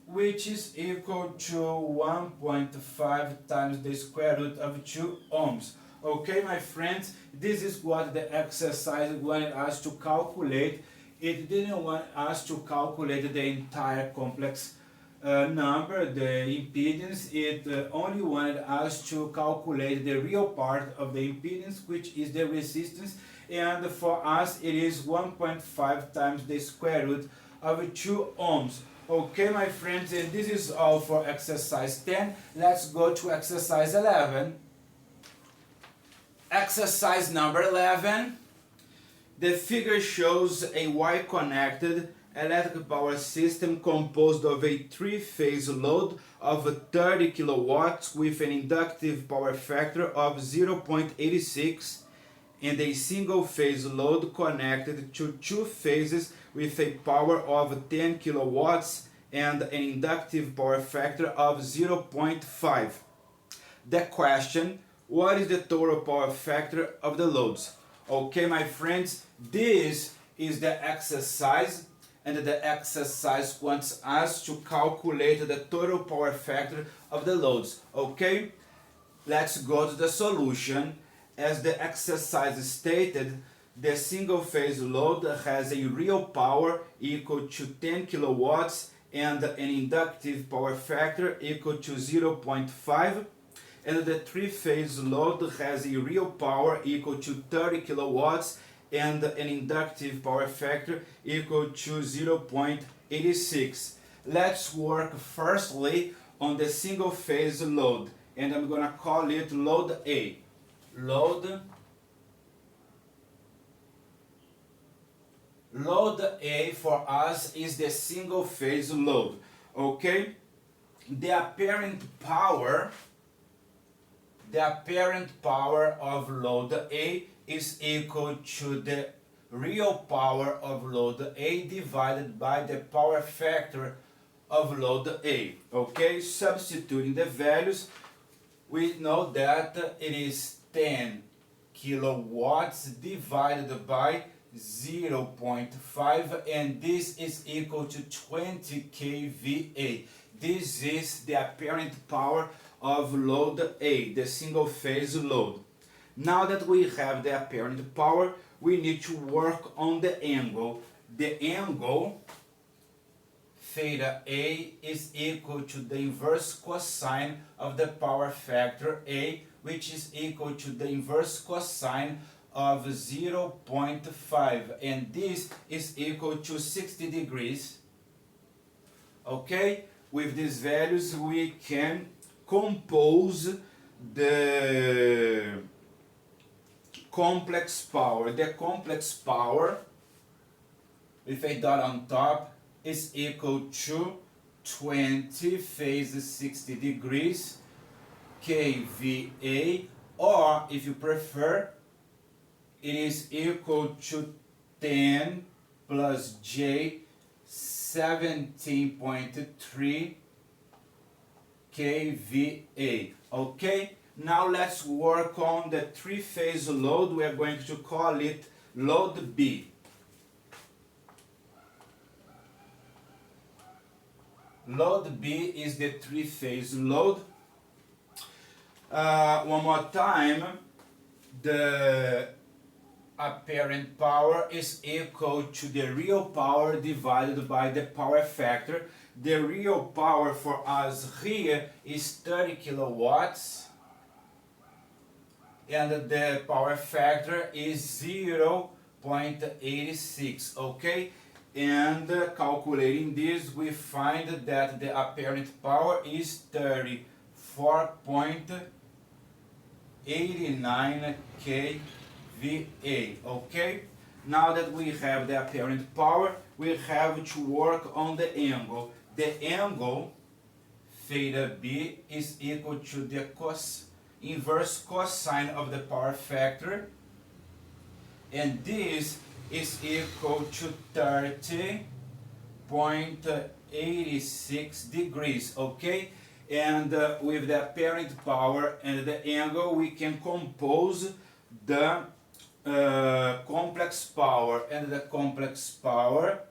which is equal to 1.5 times the square root of 2 ohms. Okay, my friends, this is what the exercise wanted us to calculate. It didn't want us to calculate the entire complex number, the impedance. It only wanted us to calculate the real part of the impedance, which is the resistance, and for us it is 1.5 times the square root of 2 ohms. Okay, my friends, and this is all for exercise 10. Let's go to exercise 11. Exercise number 11. The figure shows a Y-connected electric power system composed of a three-phase load of 30 kilowatts with an inductive power factor of 0.86 and a single-phase load connected to two phases with a power of 10 kilowatts and an inductive power factor of 0.5. The question: what is the total power factor of the loads? Okay, my friends, this is the exercise, and the exercise wants us to calculate the total power factor of the loads. Okay, let's go to the solution. As the exercise stated, the single-phase load has a real power equal to 10 kilowatts and an inductive power factor equal to 0.5, and the three-phase load has a real power equal to 30 kilowatts and an inductive power factor equal to 0.86. Let's work firstly on the single-phase load, and I'm going to call it load A. Load A for us is the single phase load. Okay, the apparent power of load A is equal to the real power of load A divided by the power factor of load A. Okay, substituting the values, we know that it is 10 kilowatts divided by 0.5, and this is equal to 20 kVA. This is the apparent power of load A, the single phase load. Now that we have the apparent power, we need to work on the angle. The angle theta A is equal to the inverse cosine of the power factor A, which is equal to the inverse cosine of 0.5, and this is equal to 60 degrees. Okay, with these values we can compose the complex power. The complex power with a dot on top is equal to 20 phase 60 degrees kVA, or if you prefer, it is equal to 10 plus J 17.3 kVA. Okay, now let's work on the three-phase load. We are going to call it load B. Load B is the three-phase load. One more time, the apparent power is equal to the real power divided by the power factor. The real power for us here is 30 kilowatts, and the power factor is 0.86, okay? And calculating this, we find that the apparent power is 34.89 kVA, okay? Now that we have the apparent power, we have to work on the angle. The angle theta B is equal to the inverse cosine of the power factor, and this is equal to 30.86 degrees, okay? And with the apparent power and the angle, we can compose the complex power, and the complex power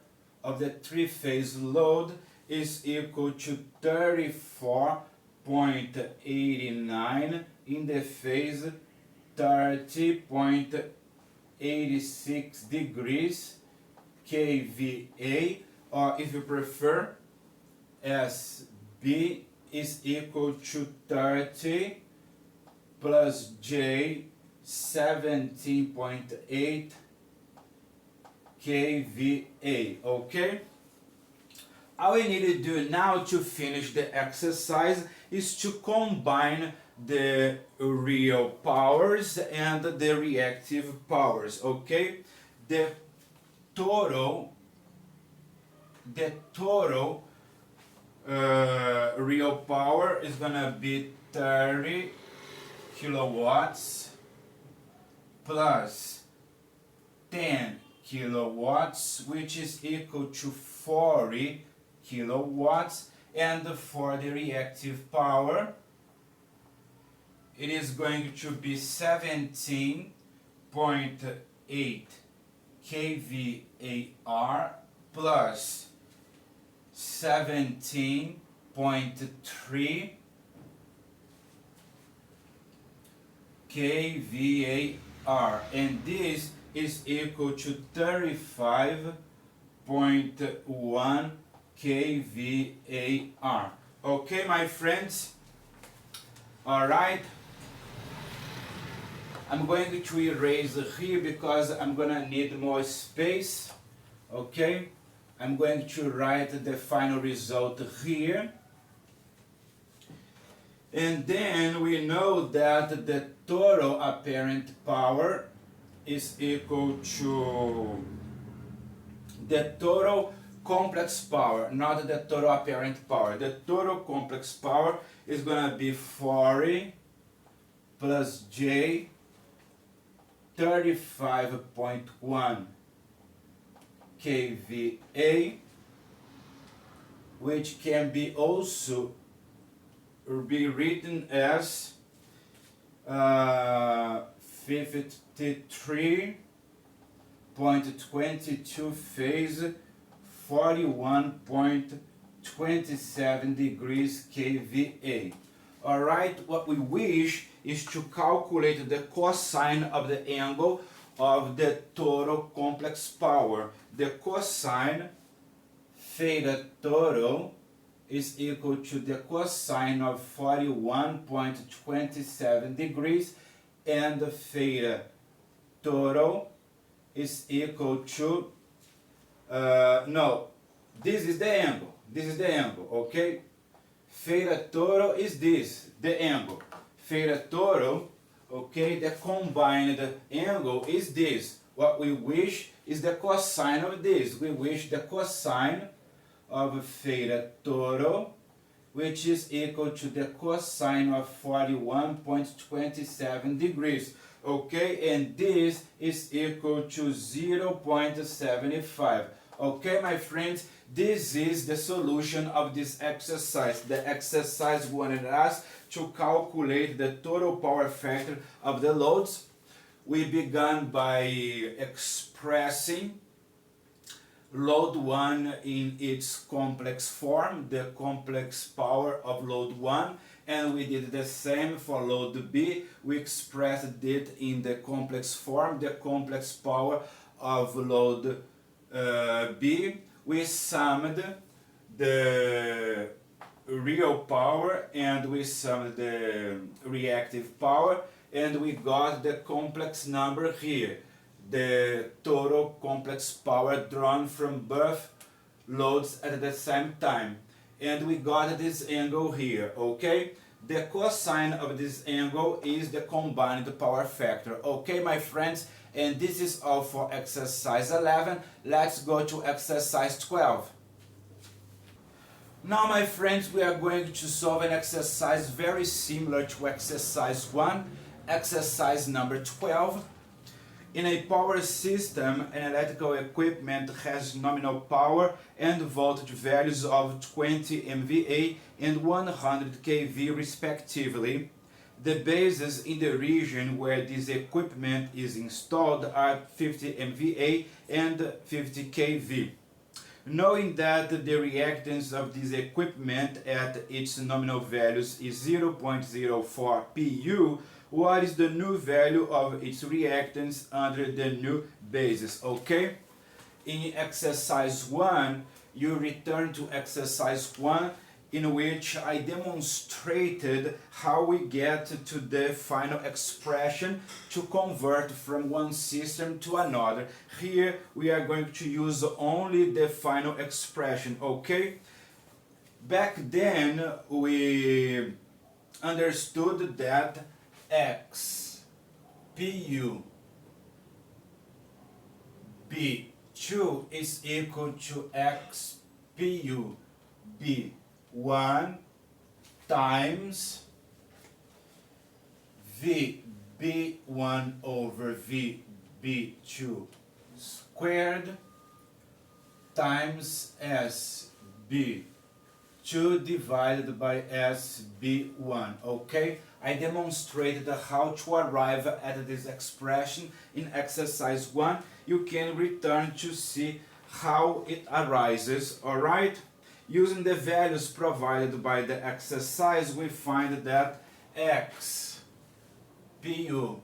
of the three-phase load is equal to 34.89 in the phase 30.86 degrees kVA, or if you prefer, as B is equal to 30 plus J 17.8 kVA, okay? All we need to do now to finish the exercise is to combine the real powers and the reactive powers, okay? The total real power is gonna be 30 kilowatts plus 10 kilowatts, which is equal to 40 kilowatts, and for the reactive power it is going to be 17.8 kVAR plus 17.3 kVAR, and this is equal to 35.1 kVAR. Okay, my friends? Alright. I'm going to erase here because I'm gonna need more space. Okay? I'm going to write the final result here. And then we know that the total apparent power is equal to the total complex power, not the total apparent power. The total complex power is going to be 40 plus J 35.1 kVA, which can be also be written as 53.22 phase 41.2 27 degrees kVA. Alright, what we wish is to calculate the cosine of the angle of the total complex power. The cosine theta total is equal to the cosine of 41.27 degrees, and the theta total is equal to no, this is the angle. This is the angle, okay? Theta total is this, the angle. Theta total, okay, the combined angle is this. What we wish is the cosine of this. We wish the cosine of theta total, which is equal to the cosine of 41.27 degrees. Okay, and this is equal to 0.75. Okay, my friends, this is the solution of this exercise. The exercise wanted us to calculate the total power factor of the loads. We began by expressing load 1 in its complex form, the complex power of load 1, and we did the same for load B. We expressed it in the complex form, the complex power of load B. We summed the real power and we summed the reactive power, and we got the complex number here, the total complex power drawn from both loads at the same time, and we got this angle here. Okay, the cosine of this angle is the combined power factor. Okay, my friends, and this is all for exercise 11. Let's go to exercise 12. Now, my friends, we are going to solve an exercise very similar to exercise 1, exercise number 12. In a power system, an electrical equipment has nominal power and voltage values of 20 MVA and 100 kV respectively. The bases in the region where this equipment is installed are 50 MVA and 50 kV. Knowing that the reactance of this equipment at its nominal values is 0.04 pu, what is the new value of its reactance under the new basis? Okay? In exercise 1, you return to exercise 1, in which I demonstrated how we get to the final expression to convert from one system to another. Here we are going to use only the final expression, okay? Back then we understood that X pu B2 is equal to X pu B1 times VB1 over VB2 squared times SB2 divided by SB1. Okay, I demonstrated how to arrive at this expression in exercise 1. You can return to see how it arises. Alright, using the values provided by the exercise, we find that X pu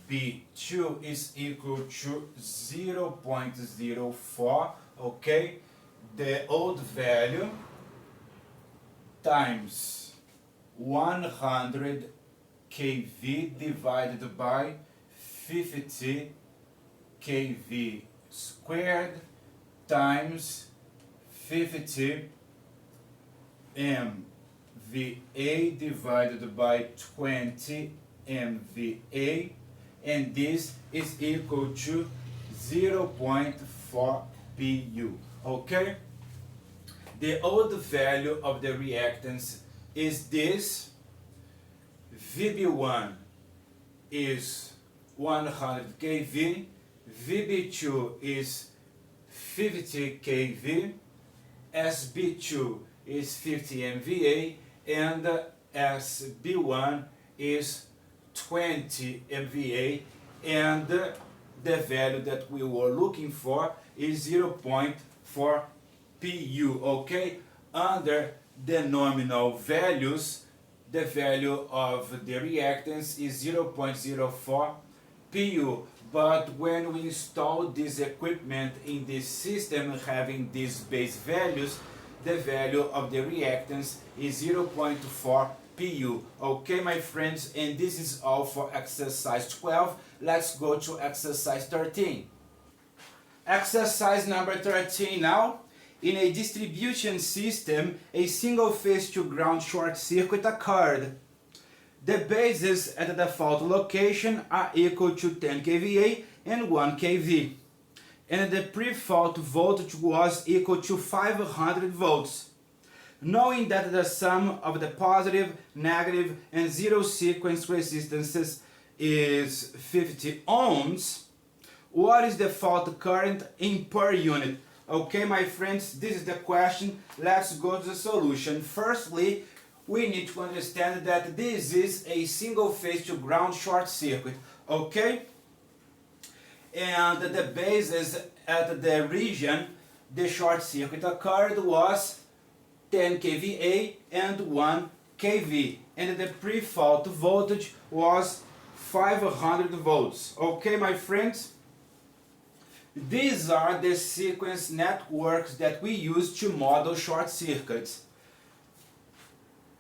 B2 is equal to 0.04, okay, the old value times 100 kV divided by 50 kV squared times 50 MVA divided by 20 MVA, and this is equal to 0.4 pu. Okay? The old value of the reactance is this. VB1 is 100 kV, VB2 is 50 kV, SB2 is 50 MVA, and SB1 is 20 MVA, and the value that we were looking for is 0.4 pu. Okay, under the nominal values, the value of the reactance is 0.04 pu. But when we install this equipment in this system having these base values, the value of the reactance is 0.4 pu. Okay, my friends, and this is all for exercise 12. Let's go to exercise 13. Exercise number 13 now. In a distribution system, a single phase to ground short circuit occurred. The bases at the fault location are equal to 10 kVA and 1 kV. And the pre-fault voltage was equal to 500 volts. Knowing that the sum of the positive, negative, and zero sequence resistances is 50 ohms, what is the fault current in per unit? Okay, my friends, this is the question. Let's go to the solution. Firstly, we need to understand that this is a single phase to ground short circuit. Okay? And the bases at the region the short circuit occurred was 10 kVA and 1 kV. And the pre-fault voltage was 500 volts. Okay, my friends? These are the sequence networks that we use to model short circuits.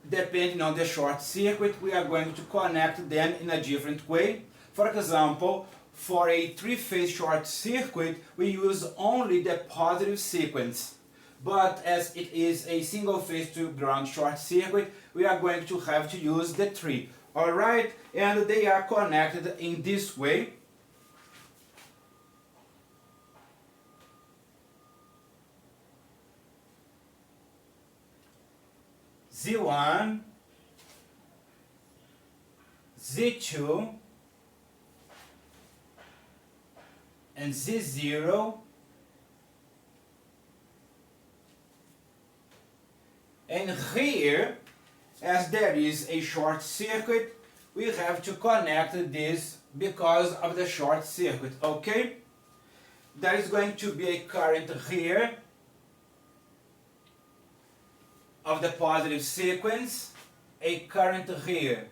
Depending on the short circuit, we are going to connect them in a different way. For example, for a three-phase short circuit, we use only the positive sequence. But as it is a single phase to ground short circuit, we are going to have to use the three. Alright? And they are connected in this way. Z1, Z2, and Z0, and here, as there is a short circuit, we have to connect this because of the short circuit, okay? There is going to be a current here of the positive sequence, a current here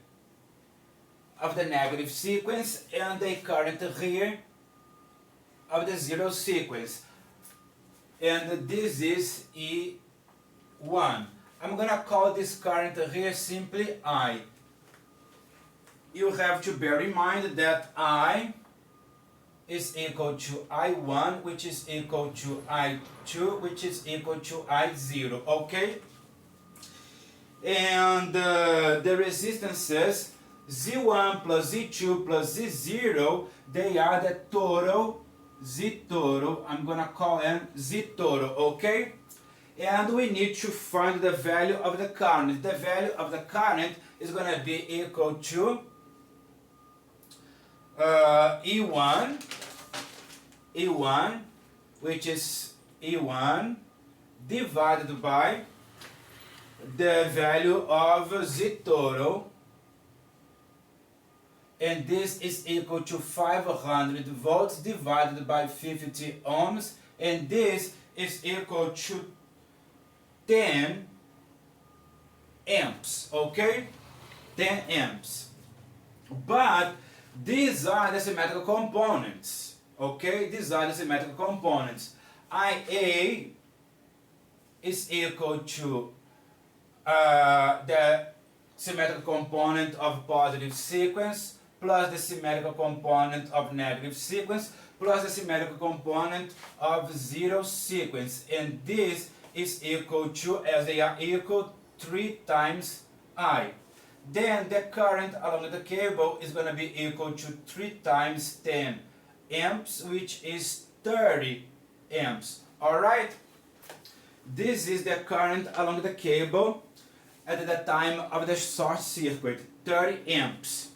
of the negative sequence, and a current here of the zero sequence. And this is E1. I'm going to call this current here simply I. You have to bear in mind that I is equal to I1, which is equal to I2, which is equal to I0, okay? And the resistances Z1 plus Z2 plus Z0, they are the total Z total. I'm gonna call them Z total, okay? And we need to find the value of the current. The value of the current is gonna be equal to E1, which is E1 divided by the value of Z total, and this is equal to 500 volts divided by 50 ohms, and this is equal to 10 amps, okay? 10 amps. But these are the symmetrical components, okay? These are the symmetrical components. IA is equal to the symmetrical component of positive sequence plus the symmetrical component of negative sequence plus the symmetrical component of zero sequence, and this is equal to, as they are equal, 3 times I. Then the current along the cable is going to be equal to 3 times 10 amps, which is 30 amps. Alright? This is the current along the cable at the time of the short circuit, 30 amps.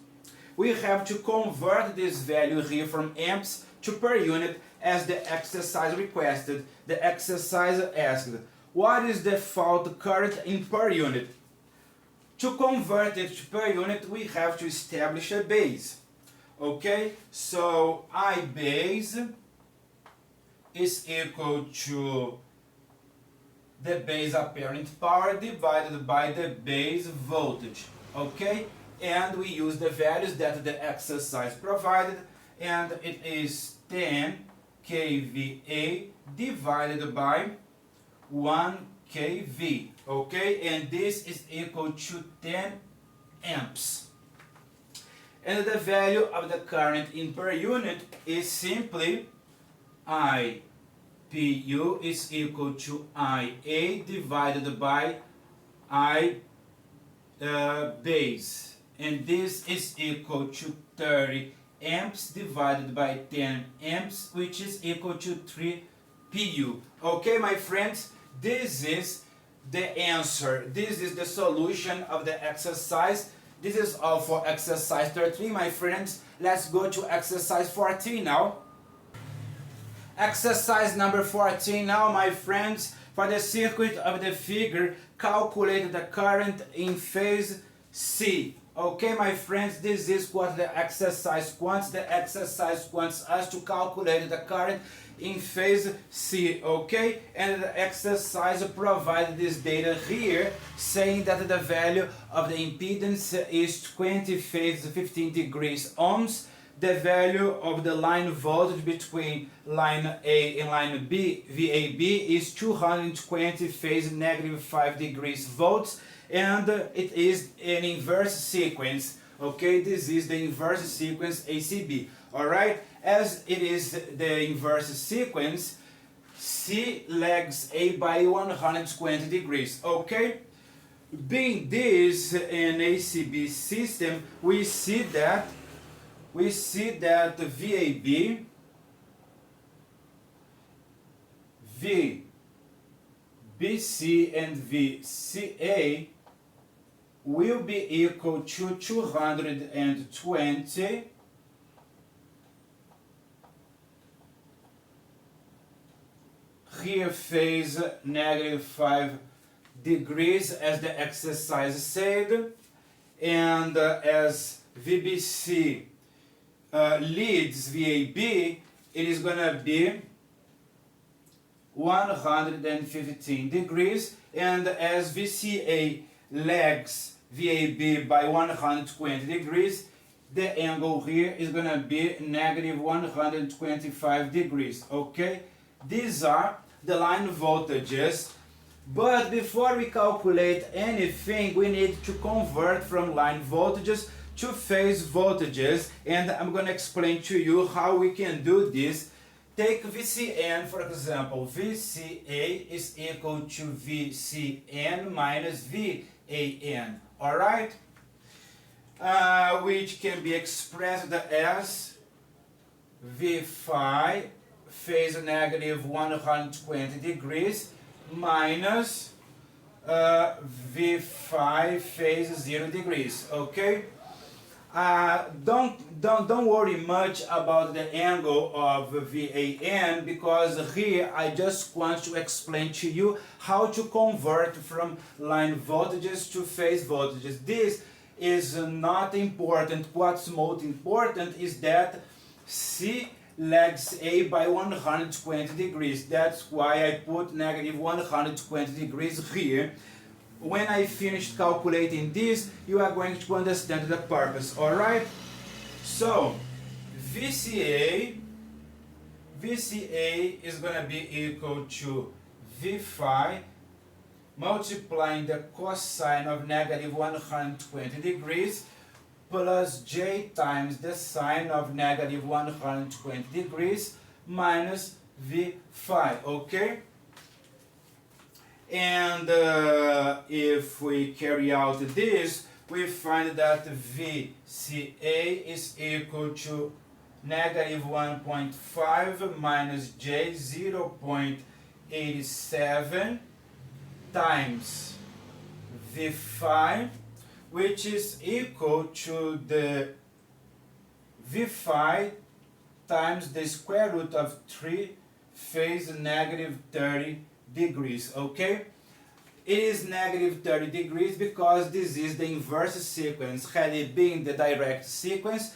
We have to convert this value here from amps to per unit as the exercise requested. The exercise asked, what is the fault current in per unit? To convert it to per unit, we have to establish a base. Okay, so I base is equal to the base apparent power divided by the base voltage, okay? And we use the values that the exercise provided, and it is 10 kVA divided by 1 kV, okay? And this is equal to 10 amps. And the value of the current in per unit is simply IPU is equal to IA divided by I base. And this is equal to 30 amps divided by 10 amps, which is equal to 3 PU. Okay, my friends, this is the answer. This is the solution of the exercise. This is all for exercise 13, my friends. Let's go to exercise 14 now. Exercise number 14 now, my friends. For the circuit of the figure, calculate the current in phase C. Okay, my friends, this is what the exercise wants. The exercise wants us to calculate the current in phase C, okay? And the exercise provides this data here, saying that the value of the impedance is 20 phase 15 degrees ohms. The value of the line voltage between line A and line B, VAB, is 220 phase negative 5 degrees volts, and it is an inverse sequence. Okay, this is the inverse sequence ACB. Alright, as it is the inverse sequence, C lags A by 120 degrees. Okay, being this an ACB system, we see that the VAB, VBC and VCA will be equal to 220 here phase negative 5 degrees as the exercise said, and as VBC leads VAB, it is going to be 115 degrees, and as VCA lags VAB by 120 degrees, the angle here is going to be negative 125 degrees, okay? These are the line voltages, but before we calculate anything, we need to convert from line voltages to phase voltages, and I'm going to explain to you how we can do this. Take VCN, for example. VCA is equal to VCN minus VAN, alright? Which can be expressed as V phi phase negative 120 degrees minus V phi phase 0 degrees, okay? Don't worry much about the angle of VAN, because here I just want to explain to you how to convert from line voltages to phase voltages. This is not important. What's most important is that C lags A by 120 degrees. That's why I put negative 120 degrees here. When I finished calculating this, you are going to understand the purpose, alright? So, VCA is going to be equal to V phi multiplying the cosine of negative 120 degrees plus J times the sine of negative 120 degrees minus V phi, okay? And if we carry out this, we find that VCA is equal to negative 1.5 minus J 0.87 times V phi, which is equal to the V phi times the square root of 3 phase negative 30 degrees, okay? It is negative 30 degrees because this is the inverse sequence. Had it been the direct sequence,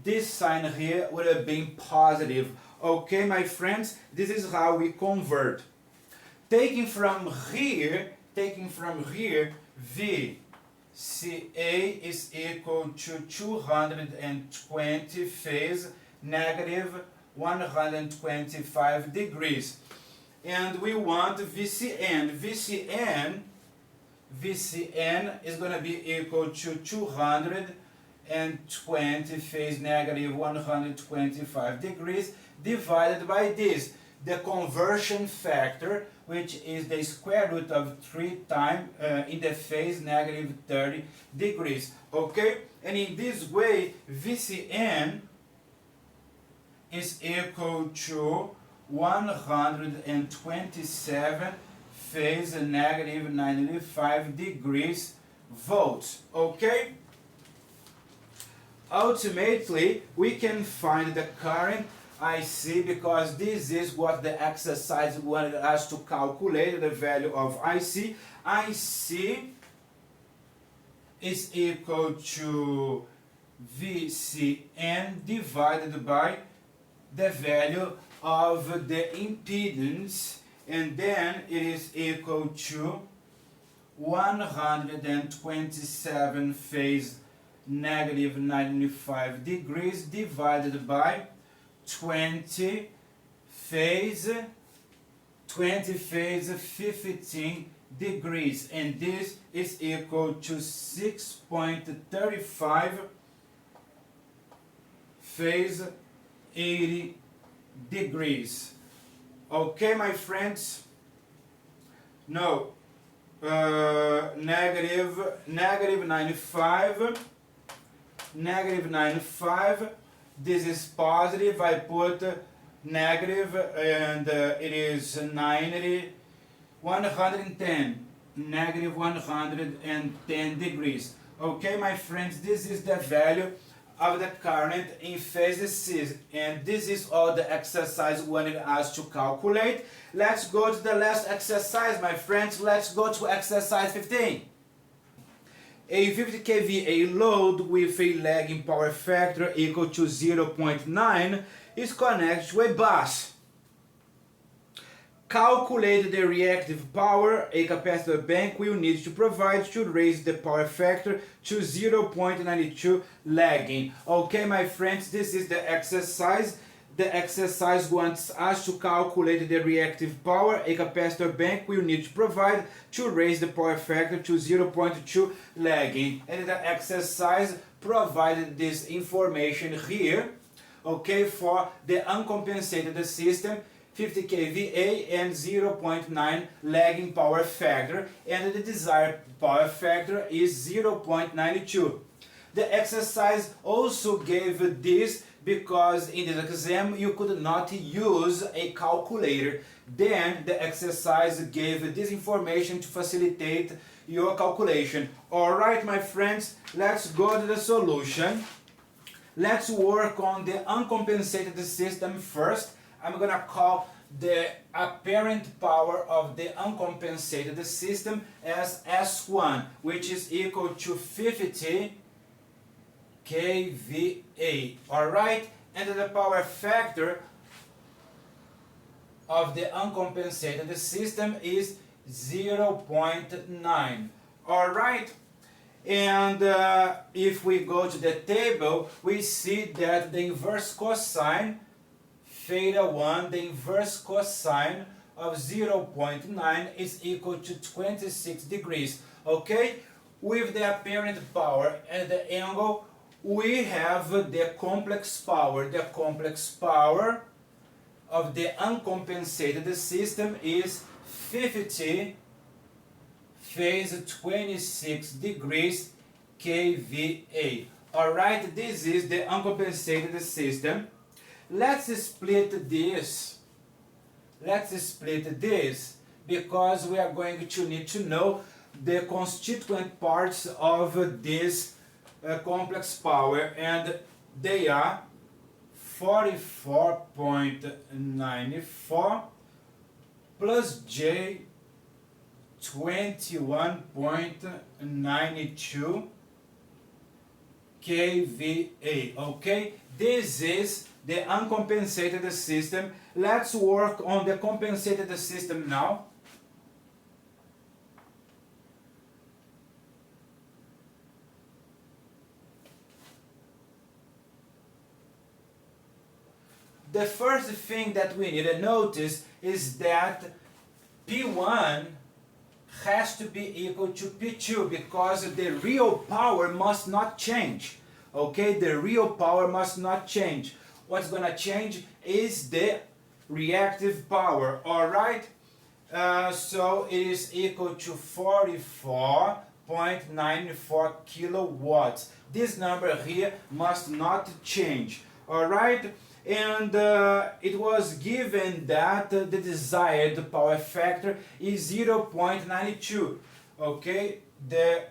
this sign here would have been positive. Okay, my friends, this is how we convert. taking from here, VCA is equal to 220 phase negative 125 degrees. And we want VCN. VCN is going to be equal to 220 phase negative 125 degrees divided by this, the conversion factor, which is the square root of 3 times in the phase negative 30 degrees. Okay? And in this way, VCN is equal to 127 phase negative 95 degrees volts. Okay? Ultimately, we can find the current IC because this is what the exercise wanted us to calculate, the value of IC. IC is equal to VCN divided by the value of the impedance, and then it is equal to 127 phase negative 95 degrees divided by 20 phase 15 degrees, and this is equal to 6.35 phase 80 degrees. Okay, my friends? No, negative 95, this is positive, I put negative, and it is 90, 110, negative 110 degrees. Okay, my friends, this is the value of the current in phase C, and this is all the exercise wanted us to calculate. Let's go to the last exercise, my friends. Let's go to exercise 15. A 50 kVA load with a lagging power factor equal to 0.9 is connected to a bus. Calculate the reactive power a capacitor bank will need to provide to raise the power factor to 0.92 lagging. Okay, my friends, this is the exercise. The exercise wants us to calculate the reactive power a capacitor bank will need to provide to raise the power factor to 0.2 lagging. And the exercise provided this information here, okay, for the uncompensated system, 50 kVA and 0.9 lagging power factor, and the desired power factor is 0.92. The exercise also gave this because in this exam you could not use a calculator. Then the exercise gave this information to facilitate your calculation. Alright, my friends, let's go to the solution. Let's work on the uncompensated system first. I'm gonna call the apparent power of the uncompensated system as S1, which is equal to 50 kVA. Alright, and the power factor of the uncompensated system is 0.9. Alright, and if we go to the table, we see that the inverse cosine theta 1, the inverse cosine of 0.9 is equal to 26 degrees. Okay, with the apparent power and the angle, we have the complex power. The complex power of the uncompensated system is 50 phase 26 degrees kVA. Alright, this is the uncompensated system. Let's split this. Because we are going to need to know the constituent parts of this complex power, and they are 44.94 plus J 21.92 kVA. Okay, this is the uncompensated system. Let's work on the compensated system now. the first thing that we need to notice is that P1 has to be equal to P2 because the real power must not change. Okay, the real power must not change. What's going to change is the reactive power. Alright, so it is equal to 44.94 kilowatts. This number here must not change. Alright, and it was given that the desired power factor is 0.92. Okay, the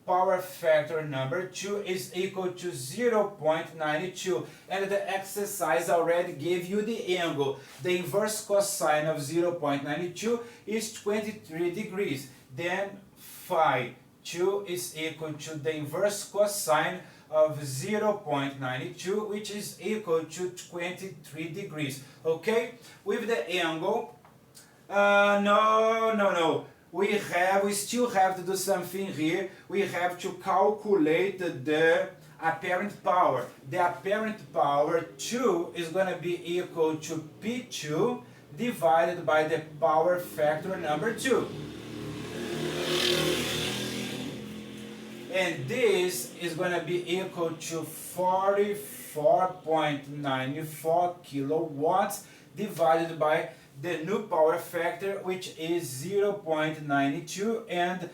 power factor number 2 is equal to 0.92, and the exercise already gave you the angle. The inverse cosine of 0.92 is 23 degrees. Then phi 2 is equal to the inverse cosine of 0.92, which is equal to 23 degrees. Okay, with the angle, no. We still have to do something here. We have to calculate the apparent power. The apparent power 2 is going to be equal to P2 divided by the power factor number 2. And this is going to be equal to 44.94 kilowatts divided by the new power factor, which is 0.92, and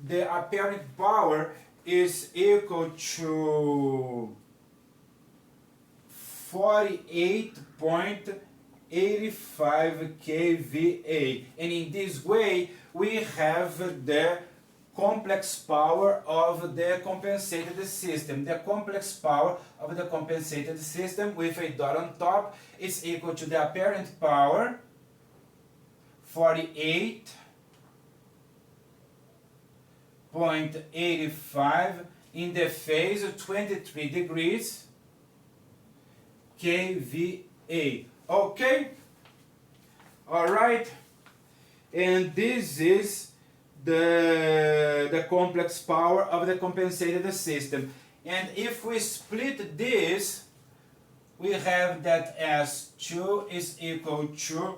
the apparent power is equal to 48.85 kVA. And in this way, we have the complex power of the compensated system. The complex power of the compensated system with a dot on top is equal to the apparent power 48.85 in the phase of 23 degrees kVA. Okay? Alright? And this is the complex power of the compensated system. And if we split this, we have that as 2 is equal to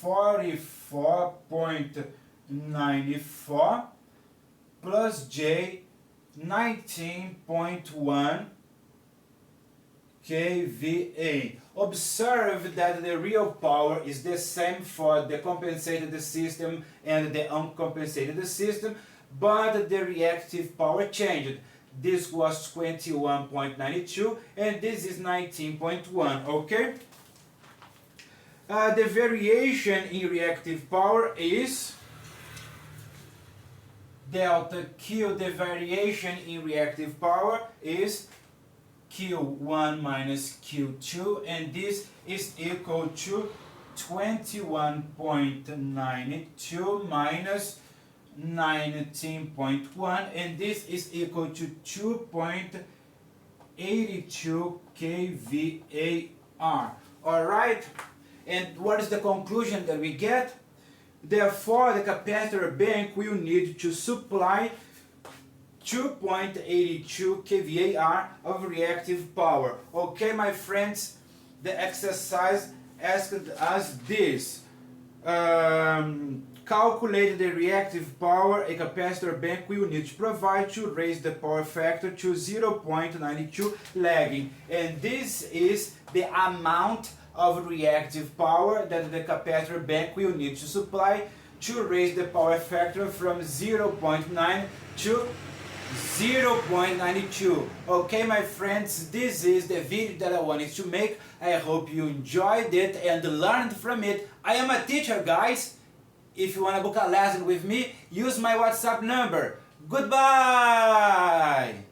44.94 plus J 19.1 kVA. Observe that the real power is the same for the compensated system and the uncompensated system, but the reactive power changed. This was 21.92 and this is 19.1, okay? The variation in reactive power is delta Q. The variation in reactive power is Q1 minus Q2, and this is equal to 21.92 minus 19.1, and this is equal to 2.82 kVAR. Alright? And what is the conclusion that we get? Therefore, the capacitor bank will need to supply 2.82 kVAR of reactive power. Okay, my friends, the exercise asked us this. Calculate the reactive power a capacitor bank will need to provide to raise the power factor to 0.92 lagging. And this is the amount of reactive power that the capacitor bank will need to supply to raise the power factor from 0.9 to 0.92. Okay, my friends, this is the video that I wanted to make. I hope you enjoyed it and learned from it. I am a teacher, guys. If you want to book a lesson with me, use my WhatsApp number. Goodbye!